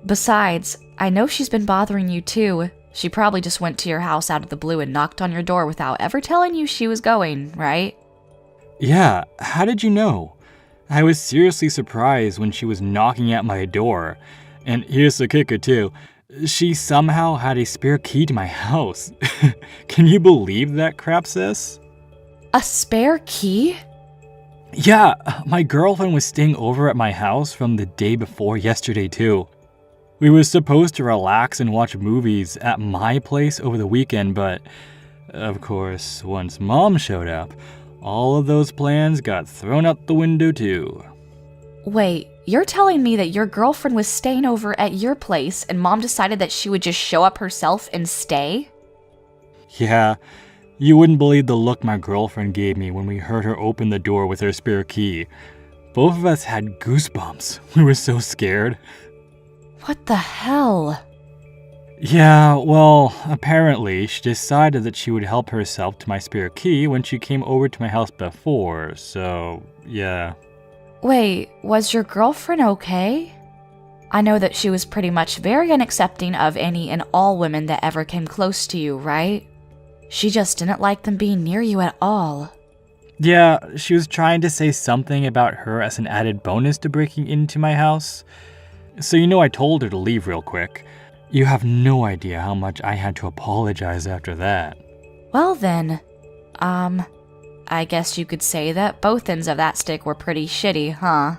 Besides, I know she's been bothering you too. She probably just went to your house out of the blue and knocked on your door without ever telling you she was going, right? Yeah, how did you know? I was seriously surprised when she was knocking at my door. And here's the kicker too. She somehow had a spare key to my house. Can you believe that crap, sis? A spare key? Yeah, my girlfriend was staying over at my house from the day before yesterday too. We were supposed to relax and watch movies at my place over the weekend, but of course, once Mom showed up, all of those plans got thrown out the window too. Wait, you're telling me that your girlfriend was staying over at your place and Mom decided that she would just show up herself and stay? Yeah, you wouldn't believe the look my girlfriend gave me when we heard her open the door with her spare key. Both of us had goosebumps. We were so scared. What the hell? Yeah, well, apparently she decided that she would help herself to my spare key when she came over to my house before, so yeah. Wait, was your girlfriend okay? I know that she was pretty much very unaccepting of any and all women that ever came close to you, right? She just didn't like them being near you at all. Yeah, she was trying to say something about her as an added bonus to breaking into my house. So I told her to leave real quick. You have no idea how much I had to apologize after that. Well then, I guess you could say that both ends of that stick were pretty shitty, huh?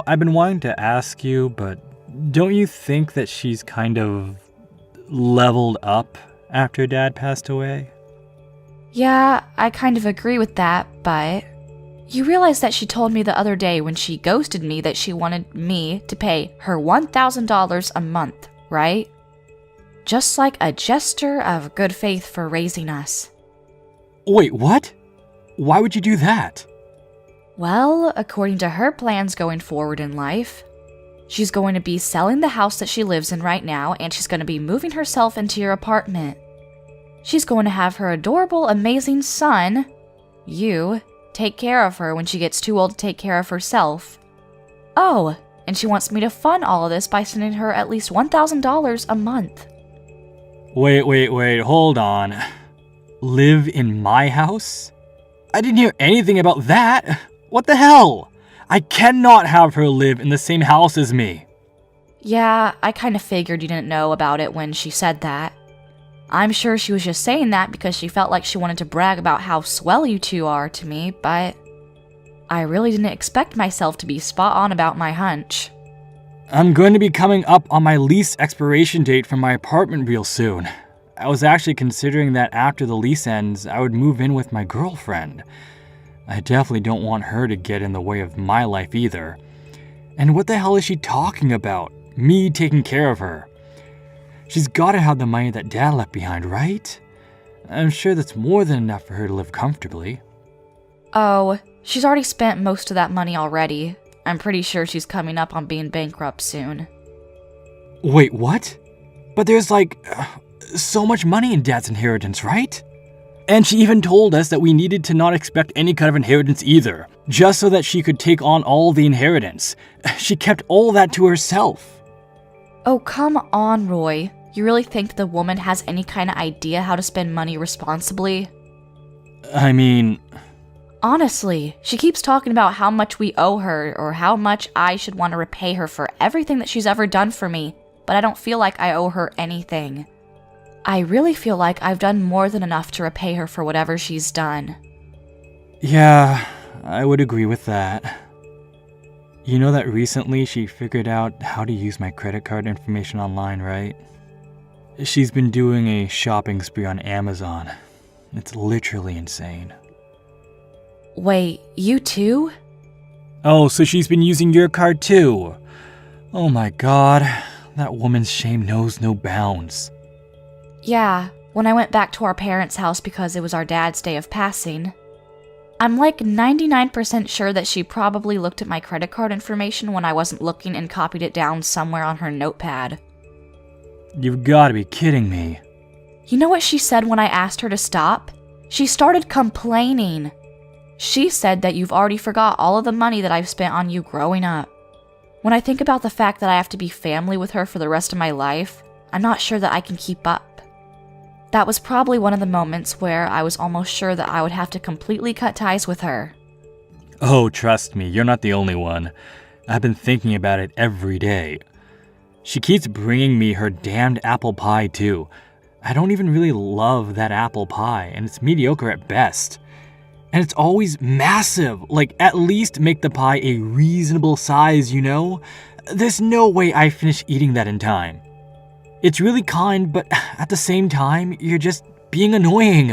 I've been wanting to ask you, but don't you think that she's kind of leveled up after Dad passed away? Yeah, I kind of agree with that, but you realize that she told me the other day when she ghosted me that she wanted me to pay her $1,000 a month, right? Just like a gesture of good faith for raising us. Wait, what? Why would you do that? Well, according to her plans going forward in life, she's going to be selling the house that she lives in right now, and she's going to be moving herself into your apartment. She's going to have her adorable, amazing son, you, take care of her when she gets too old to take care of herself. Oh, and she wants me to fund all of this by sending her at least $1,000 a month. Wait, hold on. Live in my house? I didn't hear anything about that. What the hell? I cannot have her live in the same house as me. Yeah, I kind of figured you didn't know about it when she said that. I'm sure she was just saying that because she felt like she wanted to brag about how swell you two are to me, but I really didn't expect myself to be spot on about my hunch. I'm going to be coming up on my lease expiration date for my apartment real soon. I was actually considering that after the lease ends, I would move in with my girlfriend. I definitely don't want her to get in the way of my life either. And what the hell is she talking about? Me taking care of her? She's gotta have the money that Dad left behind, right? I'm sure that's more than enough for her to live comfortably. Oh, she's already spent most of that money already. I'm pretty sure she's coming up on being bankrupt soon. Wait, what? But there's so much money in Dad's inheritance, right? And she even told us that we needed to not expect any kind of inheritance either, just so that she could take on all the inheritance. She kept all that to herself. Oh, come on, Roy. You really think the woman has any kind of idea how to spend money responsibly? I mean... Honestly, she keeps talking about how much we owe her or how much I should want to repay her for everything that she's ever done for me, but I don't feel like I owe her anything. I really feel like I've done more than enough to repay her for whatever she's done. Yeah, I would agree with that. You know that recently she figured out how to use my credit card information online, right? She's been doing a shopping spree on Amazon. It's literally insane. Wait, you too? Oh, so she's been using your card too? Oh my god, that woman's shame knows no bounds. Yeah, when I went back to our parents' house because it was our dad's day of passing, I'm 99% sure that she probably looked at my credit card information when I wasn't looking and copied it down somewhere on her notepad. You've gotta be kidding me. You know what she said when I asked her to stop? She started complaining. She said that you've already forgot all of the money that I've spent on you growing up. When I think about the fact that I have to be family with her for the rest of my life, I'm not sure that I can keep up. That was probably one of the moments where I was almost sure that I would have to completely cut ties with her. Oh, trust me, you're not the only one. I've been thinking about it every day. She keeps bringing me her damned apple pie, too. I don't even really love that apple pie, and it's mediocre at best. And it's always massive. At least make the pie a reasonable size, you know? There's no way I finish eating that in time. It's really kind, but at the same time, you're just being annoying.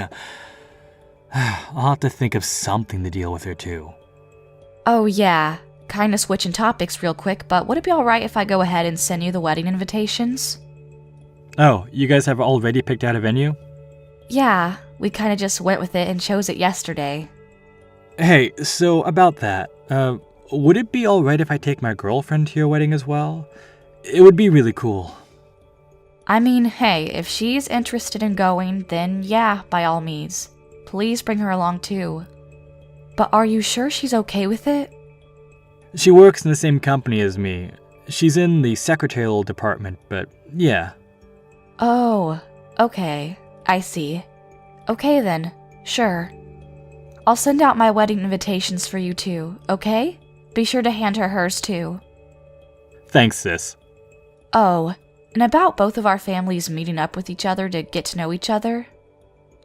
I'll have to think of something to deal with her, too. Oh yeah, kinda switching topics real quick, but would it be alright if I go ahead and send you the wedding invitations? Oh, you guys have already picked out a venue? Yeah, we kinda just went with it and chose it yesterday. Hey, so about that, would it be alright if I take my girlfriend to your wedding as well? It would be really cool. I mean, hey, if she's interested in going, then yeah, by all means. Please bring her along too. But are you sure she's okay with it? She works in the same company as me. She's in the secretarial department, but yeah. Oh, okay, I see. Okay then, sure. I'll send out my wedding invitations for you too, okay? Be sure to hand her hers too. Thanks, sis. Oh, and about both of our families meeting up with each other to get to know each other.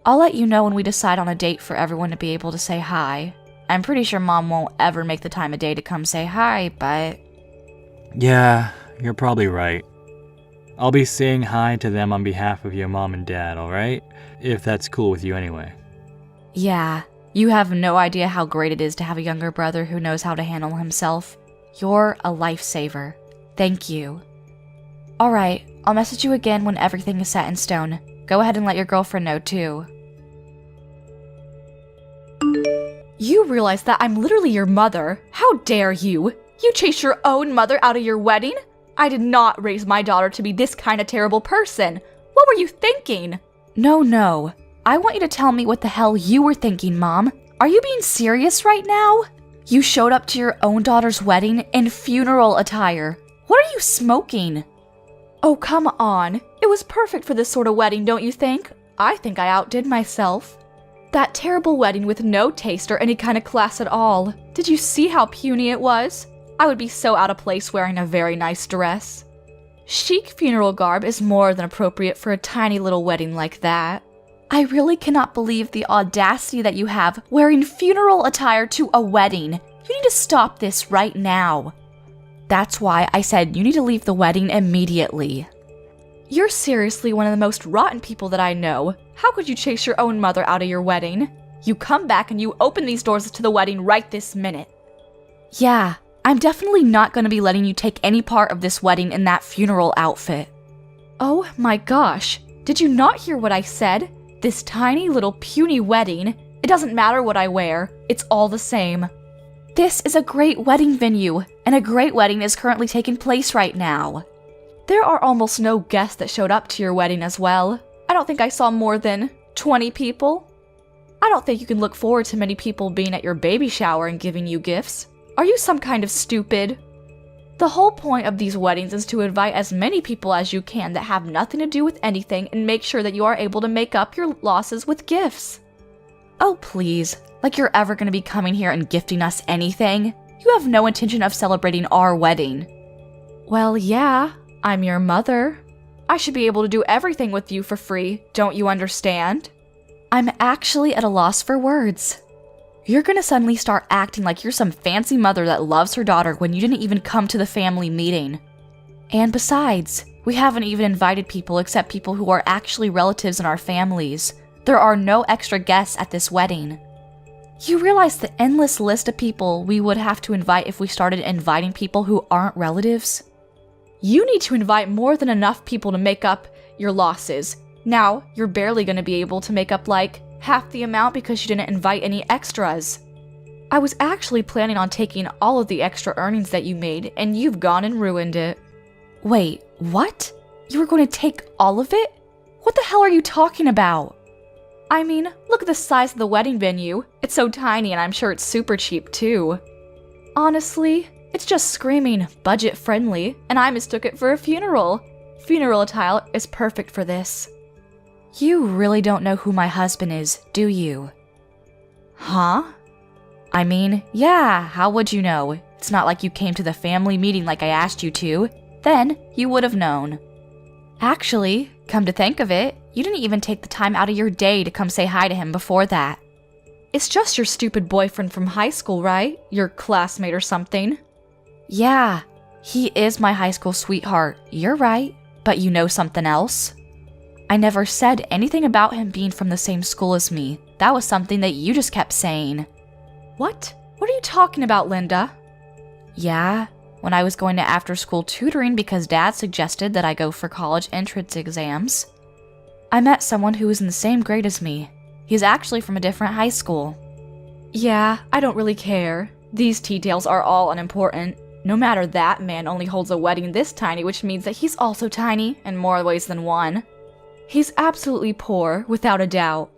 I'll let you know when we decide on a date for everyone to be able to say hi. I'm pretty sure Mom won't ever make the time of day to come say hi, but... Yeah, you're probably right. I'll be saying hi to them on behalf of your mom and dad, alright? If that's cool with you anyway. Yeah, you have no idea how great it is to have a younger brother who knows how to handle himself. You're a lifesaver. Thank you. Alright, I'll message you again when everything is set in stone. Go ahead and let your girlfriend know too. You realize that I'm literally your mother. How dare you? You chased your own mother out of your wedding? I did not raise my daughter to be this kind of terrible person. What were you thinking? No. I want you to tell me what the hell you were thinking, Mom. Are you being serious right now? You showed up to your own daughter's wedding in funeral attire. What are you smoking? Oh, come on. It was perfect for this sort of wedding, don't you think? I think I outdid myself. That terrible wedding with no taste or any kind of class at all. Did you see how puny it was? I would be so out of place wearing a very nice dress. Chic funeral garb is more than appropriate for a tiny little wedding like that. I really cannot believe the audacity that you have wearing funeral attire to a wedding. You need to stop this right now. That's why I said you need to leave the wedding immediately. You're seriously one of the most rotten people that I know. How could you chase your own mother out of your wedding? You come back and you open these doors to the wedding right this minute. Yeah, I'm definitely not going to be letting you take any part of this wedding in that funeral outfit. Oh my gosh, did you not hear what I said? This tiny little puny wedding, it doesn't matter what I wear, it's all the same. This is a great wedding venue, and a great wedding is currently taking place right now. There are almost no guests that showed up to your wedding as well. I don't think I saw more than 20 people. I don't think you can look forward to many people being at your baby shower and giving you gifts. Are you some kind of stupid? The whole point of these weddings is to invite as many people as you can that have nothing to do with anything and make sure that you are able to make up your losses with gifts. Oh please, like you're ever going to be coming here and gifting us anything? You have no intention of celebrating our wedding. Well, yeah, I'm your mother. I should be able to do everything with you for free, don't you understand? I'm actually at a loss for words. You're gonna suddenly start acting like you're some fancy mother that loves her daughter when you didn't even come to the family meeting. And besides, we haven't even invited people except people who are actually relatives in our families. There are no extra guests at this wedding. You realize the endless list of people we would have to invite if we started inviting people who aren't relatives? You need to invite more than enough people to make up your losses. Now, you're barely gonna be able to make up like half the amount because you didn't invite any extras. I was actually planning on taking all of the extra earnings that you made, and you've gone and ruined it. Wait, what? You were going to take all of it? What the hell are you talking about? I mean, look at the size of the wedding venue. It's so tiny and I'm sure it's super cheap too. Honestly, it's just screaming budget friendly, and I mistook it for a funeral. Funeral attire is perfect for this. You really don't know who my husband is, do you? Huh? I mean, yeah, how would you know? It's not like you came to the family meeting like I asked you to. Then, you would have known. Actually, come to think of it, you didn't even take the time out of your day to come say hi to him before that. It's just your stupid boyfriend from high school, right? Your classmate or something. Yeah, he is my high school sweetheart, you're right. But you know something else? I never said anything about him being from the same school as me. That was something that you just kept saying. What? What are you talking about, Linda? Yeah, when I was going to after-school tutoring because Dad suggested that I go for college entrance exams. I met someone who was in the same grade as me. He's actually from a different high school. Yeah, I don't really care. These details are all unimportant. No matter that man only holds a wedding this tiny, which means that he's also tiny in more ways than one. He's absolutely poor, without a doubt.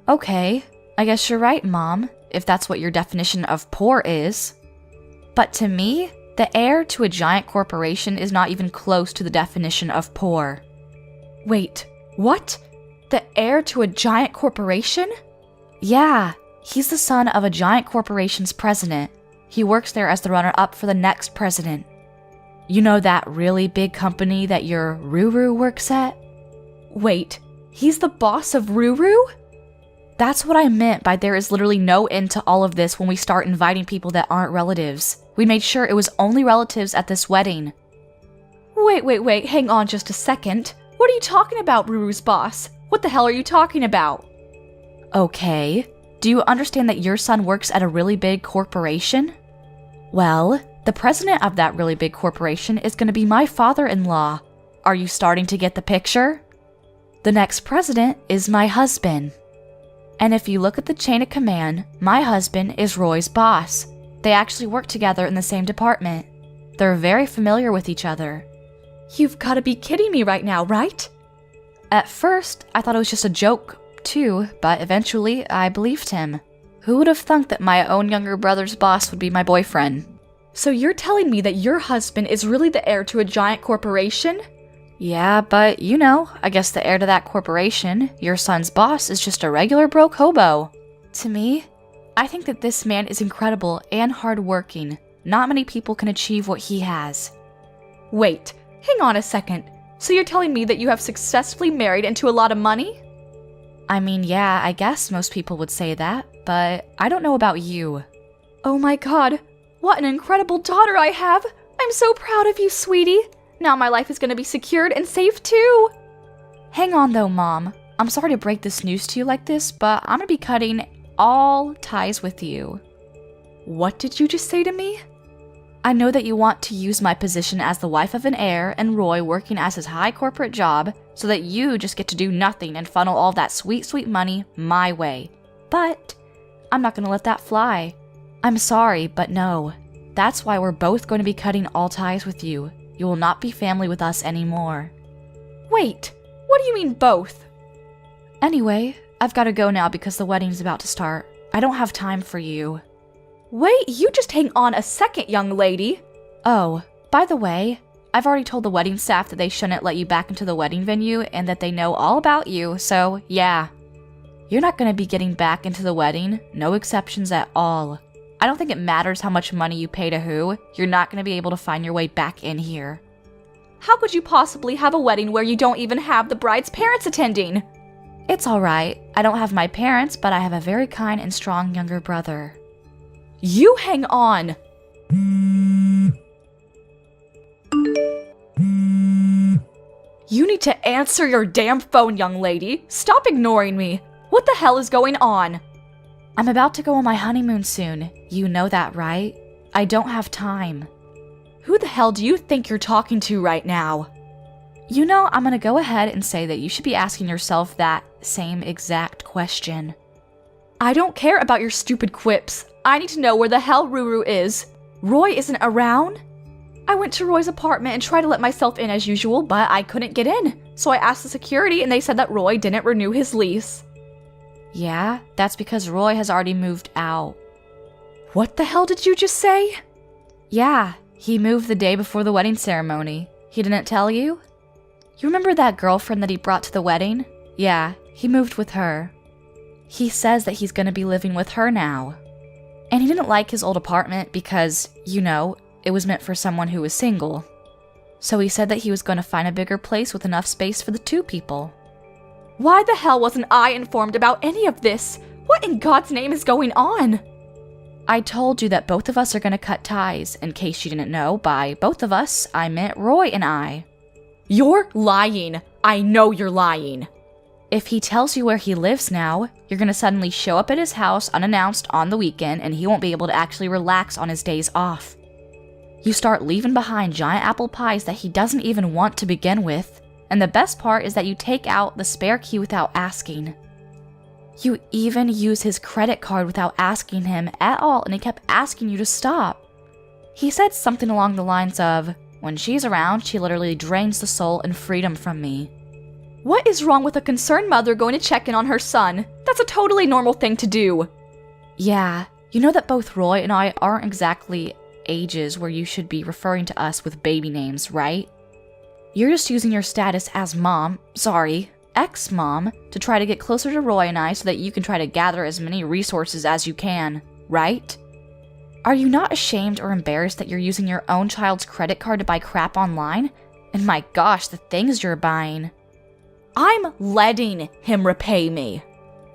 Okay, I guess you're right, Mom, if that's what your definition of poor is. But to me, the heir to a giant corporation is not even close to the definition of poor. Wait, what? The heir to a giant corporation? Yeah, he's the son of a giant corporation's president. He works there as the runner-up for the next president. You know that really big company that your Ruru works at? Wait, he's the boss of Ruru? That's what I meant by there is literally no end to all of this when we start inviting people that aren't relatives. We made sure it was only relatives at this wedding. Wait, hang on just a second. What are you talking about, Ruru's boss? What the hell are you talking about? Okay, do you understand that your son works at a really big corporation? Well, the president of that really big corporation is going to be my father-in-law. Are you starting to get the picture? The next president is my husband. And if you look at the chain of command, my husband is Roy's boss. They actually work together in the same department. They're very familiar with each other. You've got to be kidding me right now, right? At first, I thought it was just a joke, too, but eventually I believed him. Who would have thunk that my own younger brother's boss would be my boyfriend? So you're telling me that your husband is really the heir to a giant corporation? Yeah, but you know, I guess the heir to that corporation, your son's boss, is just a regular broke hobo. To me, I think that this man is incredible and hardworking. Not many people can achieve what he has. Wait, hang on a second. So you're telling me that you have successfully married into a lot of money? I mean, yeah, I guess most people would say that, but I don't know about you. Oh my god, what an incredible daughter I have! I'm so proud of you, sweetie! Now my life is gonna be secured and safe too! Hang on though, Mom. I'm sorry to break this news to you like this, but I'm gonna be cutting all ties with you. What did you just say to me? I know that you want to use my position as the wife of an heir and Roy working as his high corporate job so that you just get to do nothing and funnel all that sweet, sweet money my way. But I'm not going to let that fly. I'm sorry, but no. That's why we're both going to be cutting all ties with you. You will not be family with us anymore. Wait, what do you mean both? Anyway, I've got to go now because the wedding's about to start. I don't have time for you. Wait, you just hang on a second, young lady. Oh, by the way, I've already told the wedding staff that they shouldn't let you back into the wedding venue and that they know all about you, so yeah. You're not going to be getting back into the wedding, no exceptions at all. I don't think it matters how much money you pay to who, you're not going to be able to find your way back in here. How could you possibly have a wedding where you don't even have the bride's parents attending? It's alright, I don't have my parents, but I have a very kind and strong younger brother. You hang on! You need to answer your damn phone, young lady! Stop ignoring me! What the hell is going on? I'm about to go on my honeymoon soon. You know that, right? I don't have time. Who the hell do you think you're talking to right now? You know, I'm gonna go ahead and say that you should be asking yourself that same exact question. I don't care about your stupid quips. I need to know where the hell Ruru is. Roy isn't around? I went to Roy's apartment and tried to let myself in as usual, but I couldn't get in. So I asked the security and they said that Roy didn't renew his lease. Yeah, that's because Roy has already moved out. What the hell did you just say? Yeah, he moved the day before the wedding ceremony. He didn't tell you? You remember that girlfriend that he brought to the wedding? Yeah, he moved with her. He says that he's gonna be living with her now. And he didn't like his old apartment because, you know, it was meant for someone who was single. So he said that he was going to find a bigger place with enough space for the two people. Why the hell wasn't I informed about any of this? What in God's name is going on? I told you that both of us are going to cut ties. In case you didn't know, by both of us, I meant Roy and I. You're lying. I know you're lying. If he tells you where he lives now, you're going to suddenly show up at his house unannounced on the weekend and he won't be able to actually relax on his days off. You start leaving behind giant apple pies that he doesn't even want to begin with. And the best part is that you take out the spare key without asking. You even use his credit card without asking him at all, and he kept asking you to stop. He said something along the lines of, "When she's around, she literally drains the soul and freedom from me." What is wrong with a concerned mother going to check in on her son? That's a totally normal thing to do. Yeah, you know that both Roy and I aren't exactly ages where you should be referring to us with baby names, right? You're just using your status as ex-mom, to try to get closer to Roy and I so that you can try to gather as many resources as you can, right? Are you not ashamed or embarrassed that you're using your own child's credit card to buy crap online? And my gosh, the things you're buying. I'm letting him repay me.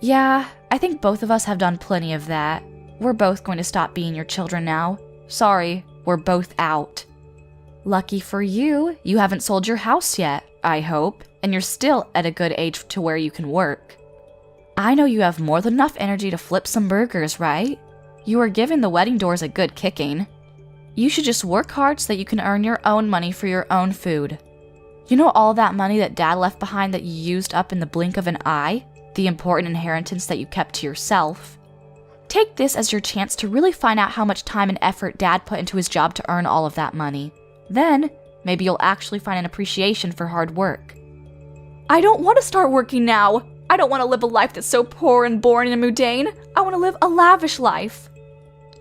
Yeah, I think both of us have done plenty of that. We're both going to stop being your children now. Sorry, we're both out. Lucky for you, you haven't sold your house yet, I hope, and you're still at a good age to where you can work. I know you have more than enough energy to flip some burgers, right? You are giving the wedding doors a good kicking. You should just work hard so that you can earn your own money for your own food. You know all that money that Dad left behind that you used up in the blink of an eye? The important inheritance that you kept to yourself? Take this as your chance to really find out how much time and effort Dad put into his job to earn all of that money. Then, maybe you'll actually find an appreciation for hard work. I don't want to start working now. I don't want to live a life that's so poor and boring and mundane. I want to live a lavish life.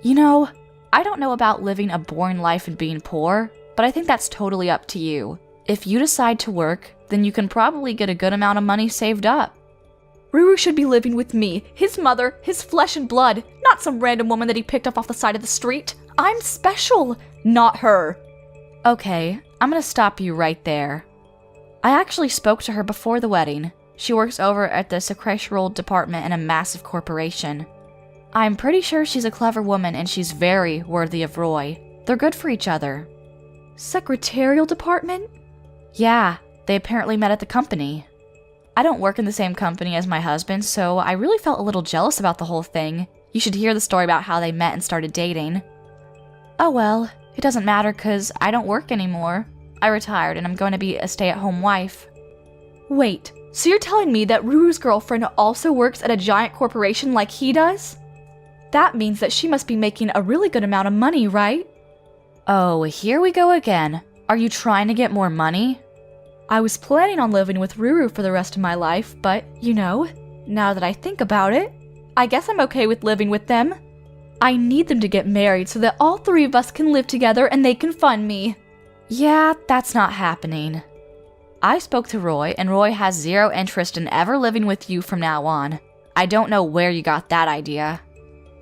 You know, I don't know about living a boring life and being poor, but I think that's totally up to you. If you decide to work, then you can probably get a good amount of money saved up. Ruru should be living with me, his mother, his flesh and blood, not some random woman that he picked up off the side of the street. I'm special, not her. Okay, I'm gonna stop you right there. I actually spoke to her before the wedding. She works over at the secretarial department in a massive corporation. I'm pretty sure she's a clever woman and she's very worthy of Roy. They're good for each other. Secretarial department? Yeah, they apparently met at the company. I don't work in the same company as my husband, so I really felt a little jealous about the whole thing. You should hear the story about how they met and started dating. Oh well, it doesn't matter because I don't work anymore. I retired and I'm going to be a stay-at-home wife. Wait, so you're telling me that Ruru's girlfriend also works at a giant corporation like he does? That means that she must be making a really good amount of money, right? Oh, here we go again. Are you trying to get more money? I was planning on living with Ruru for the rest of my life, but, you know, now that I think about it, I guess I'm okay with living with them. I need them to get married so that all three of us can live together and they can fund me. Yeah, that's not happening. I spoke to Roy, and Roy has zero interest in ever living with you from now on. I don't know where you got that idea.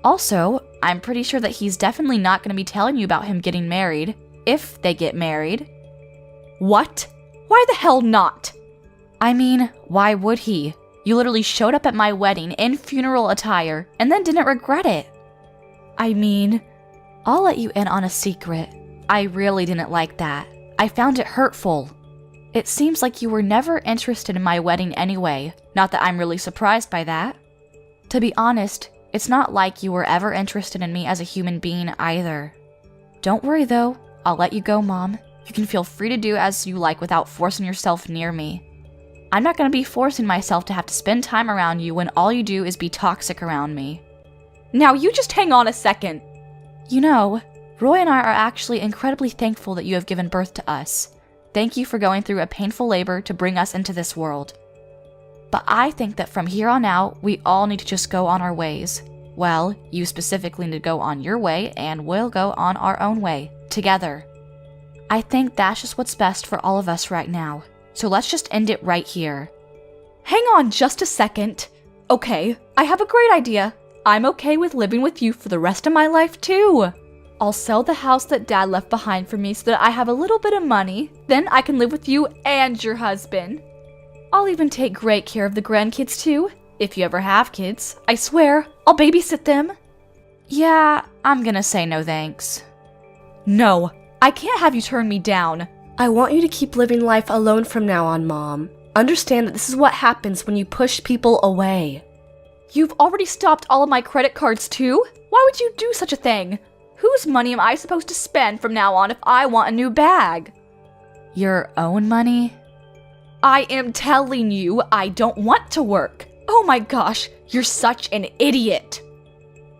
Also, I'm pretty sure that he's definitely not going to be telling you about him getting married, if they get married. What? Why the hell not? I mean, why would he? You literally showed up at my wedding in funeral attire and then didn't regret it. I mean, I'll let you in on a secret. I really didn't like that. I found it hurtful. It seems like you were never interested in my wedding anyway. Not that I'm really surprised by that. To be honest, it's not like you were ever interested in me as a human being either. Don't worry though, I'll let you go, Mom. You can feel free to do as you like without forcing yourself near me. I'm not going to be forcing myself to have to spend time around you when all you do is be toxic around me. Now you just hang on a second. You know, Roy and I are actually incredibly thankful that you have given birth to us. Thank you for going through a painful labor to bring us into this world. But I think that from here on out, we all need to just go on our ways. Well, you specifically need to go on your way, and we'll go on our own way, together. I think that's just what's best for all of us right now. So let's just end it right here. Hang on just a second. Okay, I have a great idea. I'm okay with living with you for the rest of my life too. I'll sell the house that Dad left behind for me so that I have a little bit of money. Then I can live with you and your husband. I'll even take great care of the grandkids too. If you ever have kids, I swear, I'll babysit them. Yeah, I'm gonna say no thanks. No, I can't have you turn me down. I want you to keep living life alone from now on, Mom. Understand that this is what happens when you push people away. You've already stopped all of my credit cards too? Why would you do such a thing? Whose money am I supposed to spend from now on if I want a new bag? Your own money? I am telling you, I don't want to work. Oh my gosh, you're such an idiot.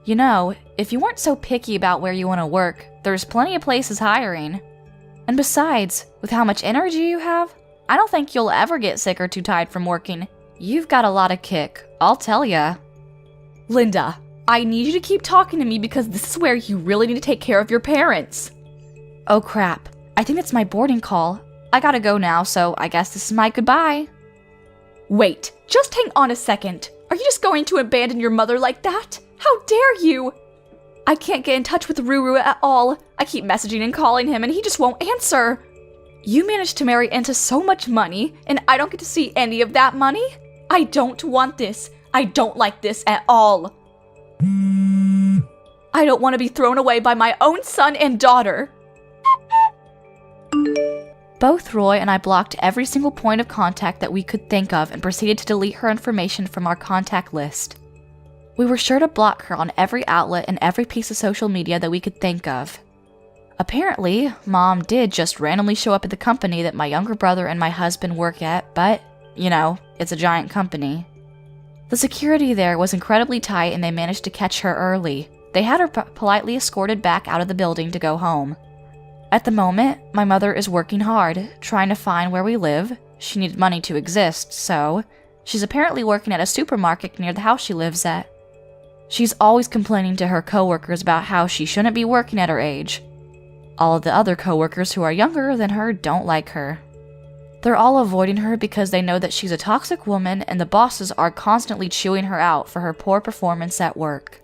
You know, if you weren't so picky about where you want to work, there's plenty of places hiring. And besides, with how much energy you have, I don't think you'll ever get sick or too tired from working. You've got a lot of kick, I'll tell ya. Linda, I need you to keep talking to me because this is where you really need to take care of your parents. Oh crap, I think it's my boarding call. I gotta go now, so I guess this is my goodbye. Wait, just hang on a second. Are you just going to abandon your mother like that? How dare you? I can't get in touch with Ruru at all. I keep messaging and calling him and he just won't answer. You managed to marry into so much money and I don't get to see any of that money? I don't want this. I don't like this at all. I don't want to be thrown away by my own son and daughter. Both Roy and I blocked every single point of contact that we could think of and proceeded to delete her information from our contact list. We were sure to block her on every outlet and every piece of social media that we could think of. Apparently, Mom did just randomly show up at the company that my younger brother and my husband work at, but, you know, it's a giant company. The security there was incredibly tight and they managed to catch her early. They had her politely escorted back out of the building to go home. At the moment, my mother is working hard, trying to find where we live. She needed money to exist, so she's apparently working at a supermarket near the house she lives at. She's always complaining to her coworkers about how she shouldn't be working at her age. All of the other coworkers who are younger than her don't like her. They're all avoiding her because they know that she's a toxic woman and the bosses are constantly chewing her out for her poor performance at work.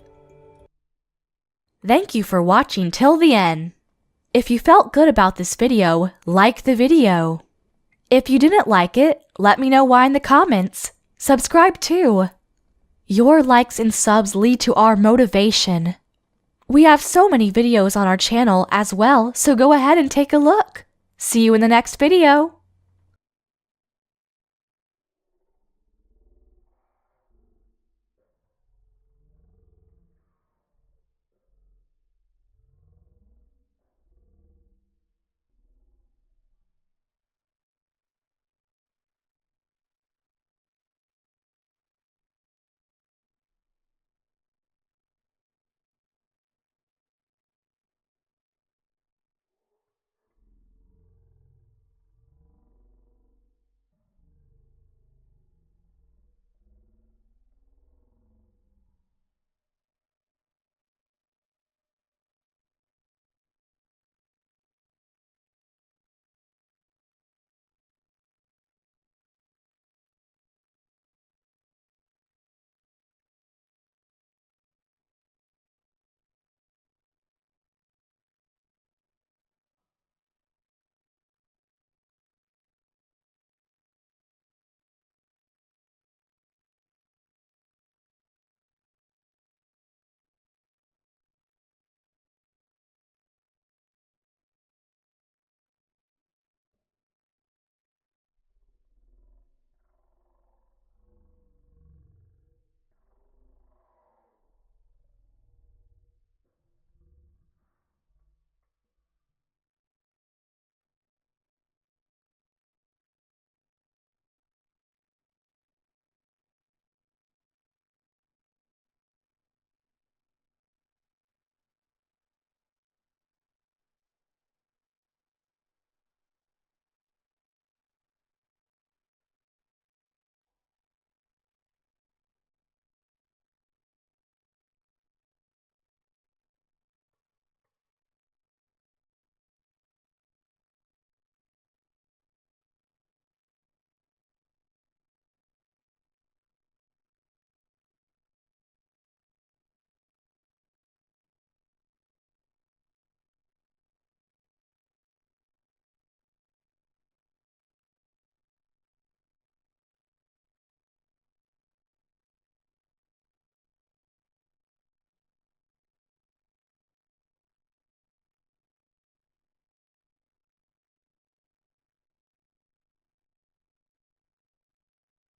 Thank you for watching till the end. If you felt good about this video, like the video. If you didn't like it, let me know why in the comments. Subscribe too. Your likes and subs lead to our motivation. We have so many videos on our channel as well, so go ahead and take a look. See you in the next video.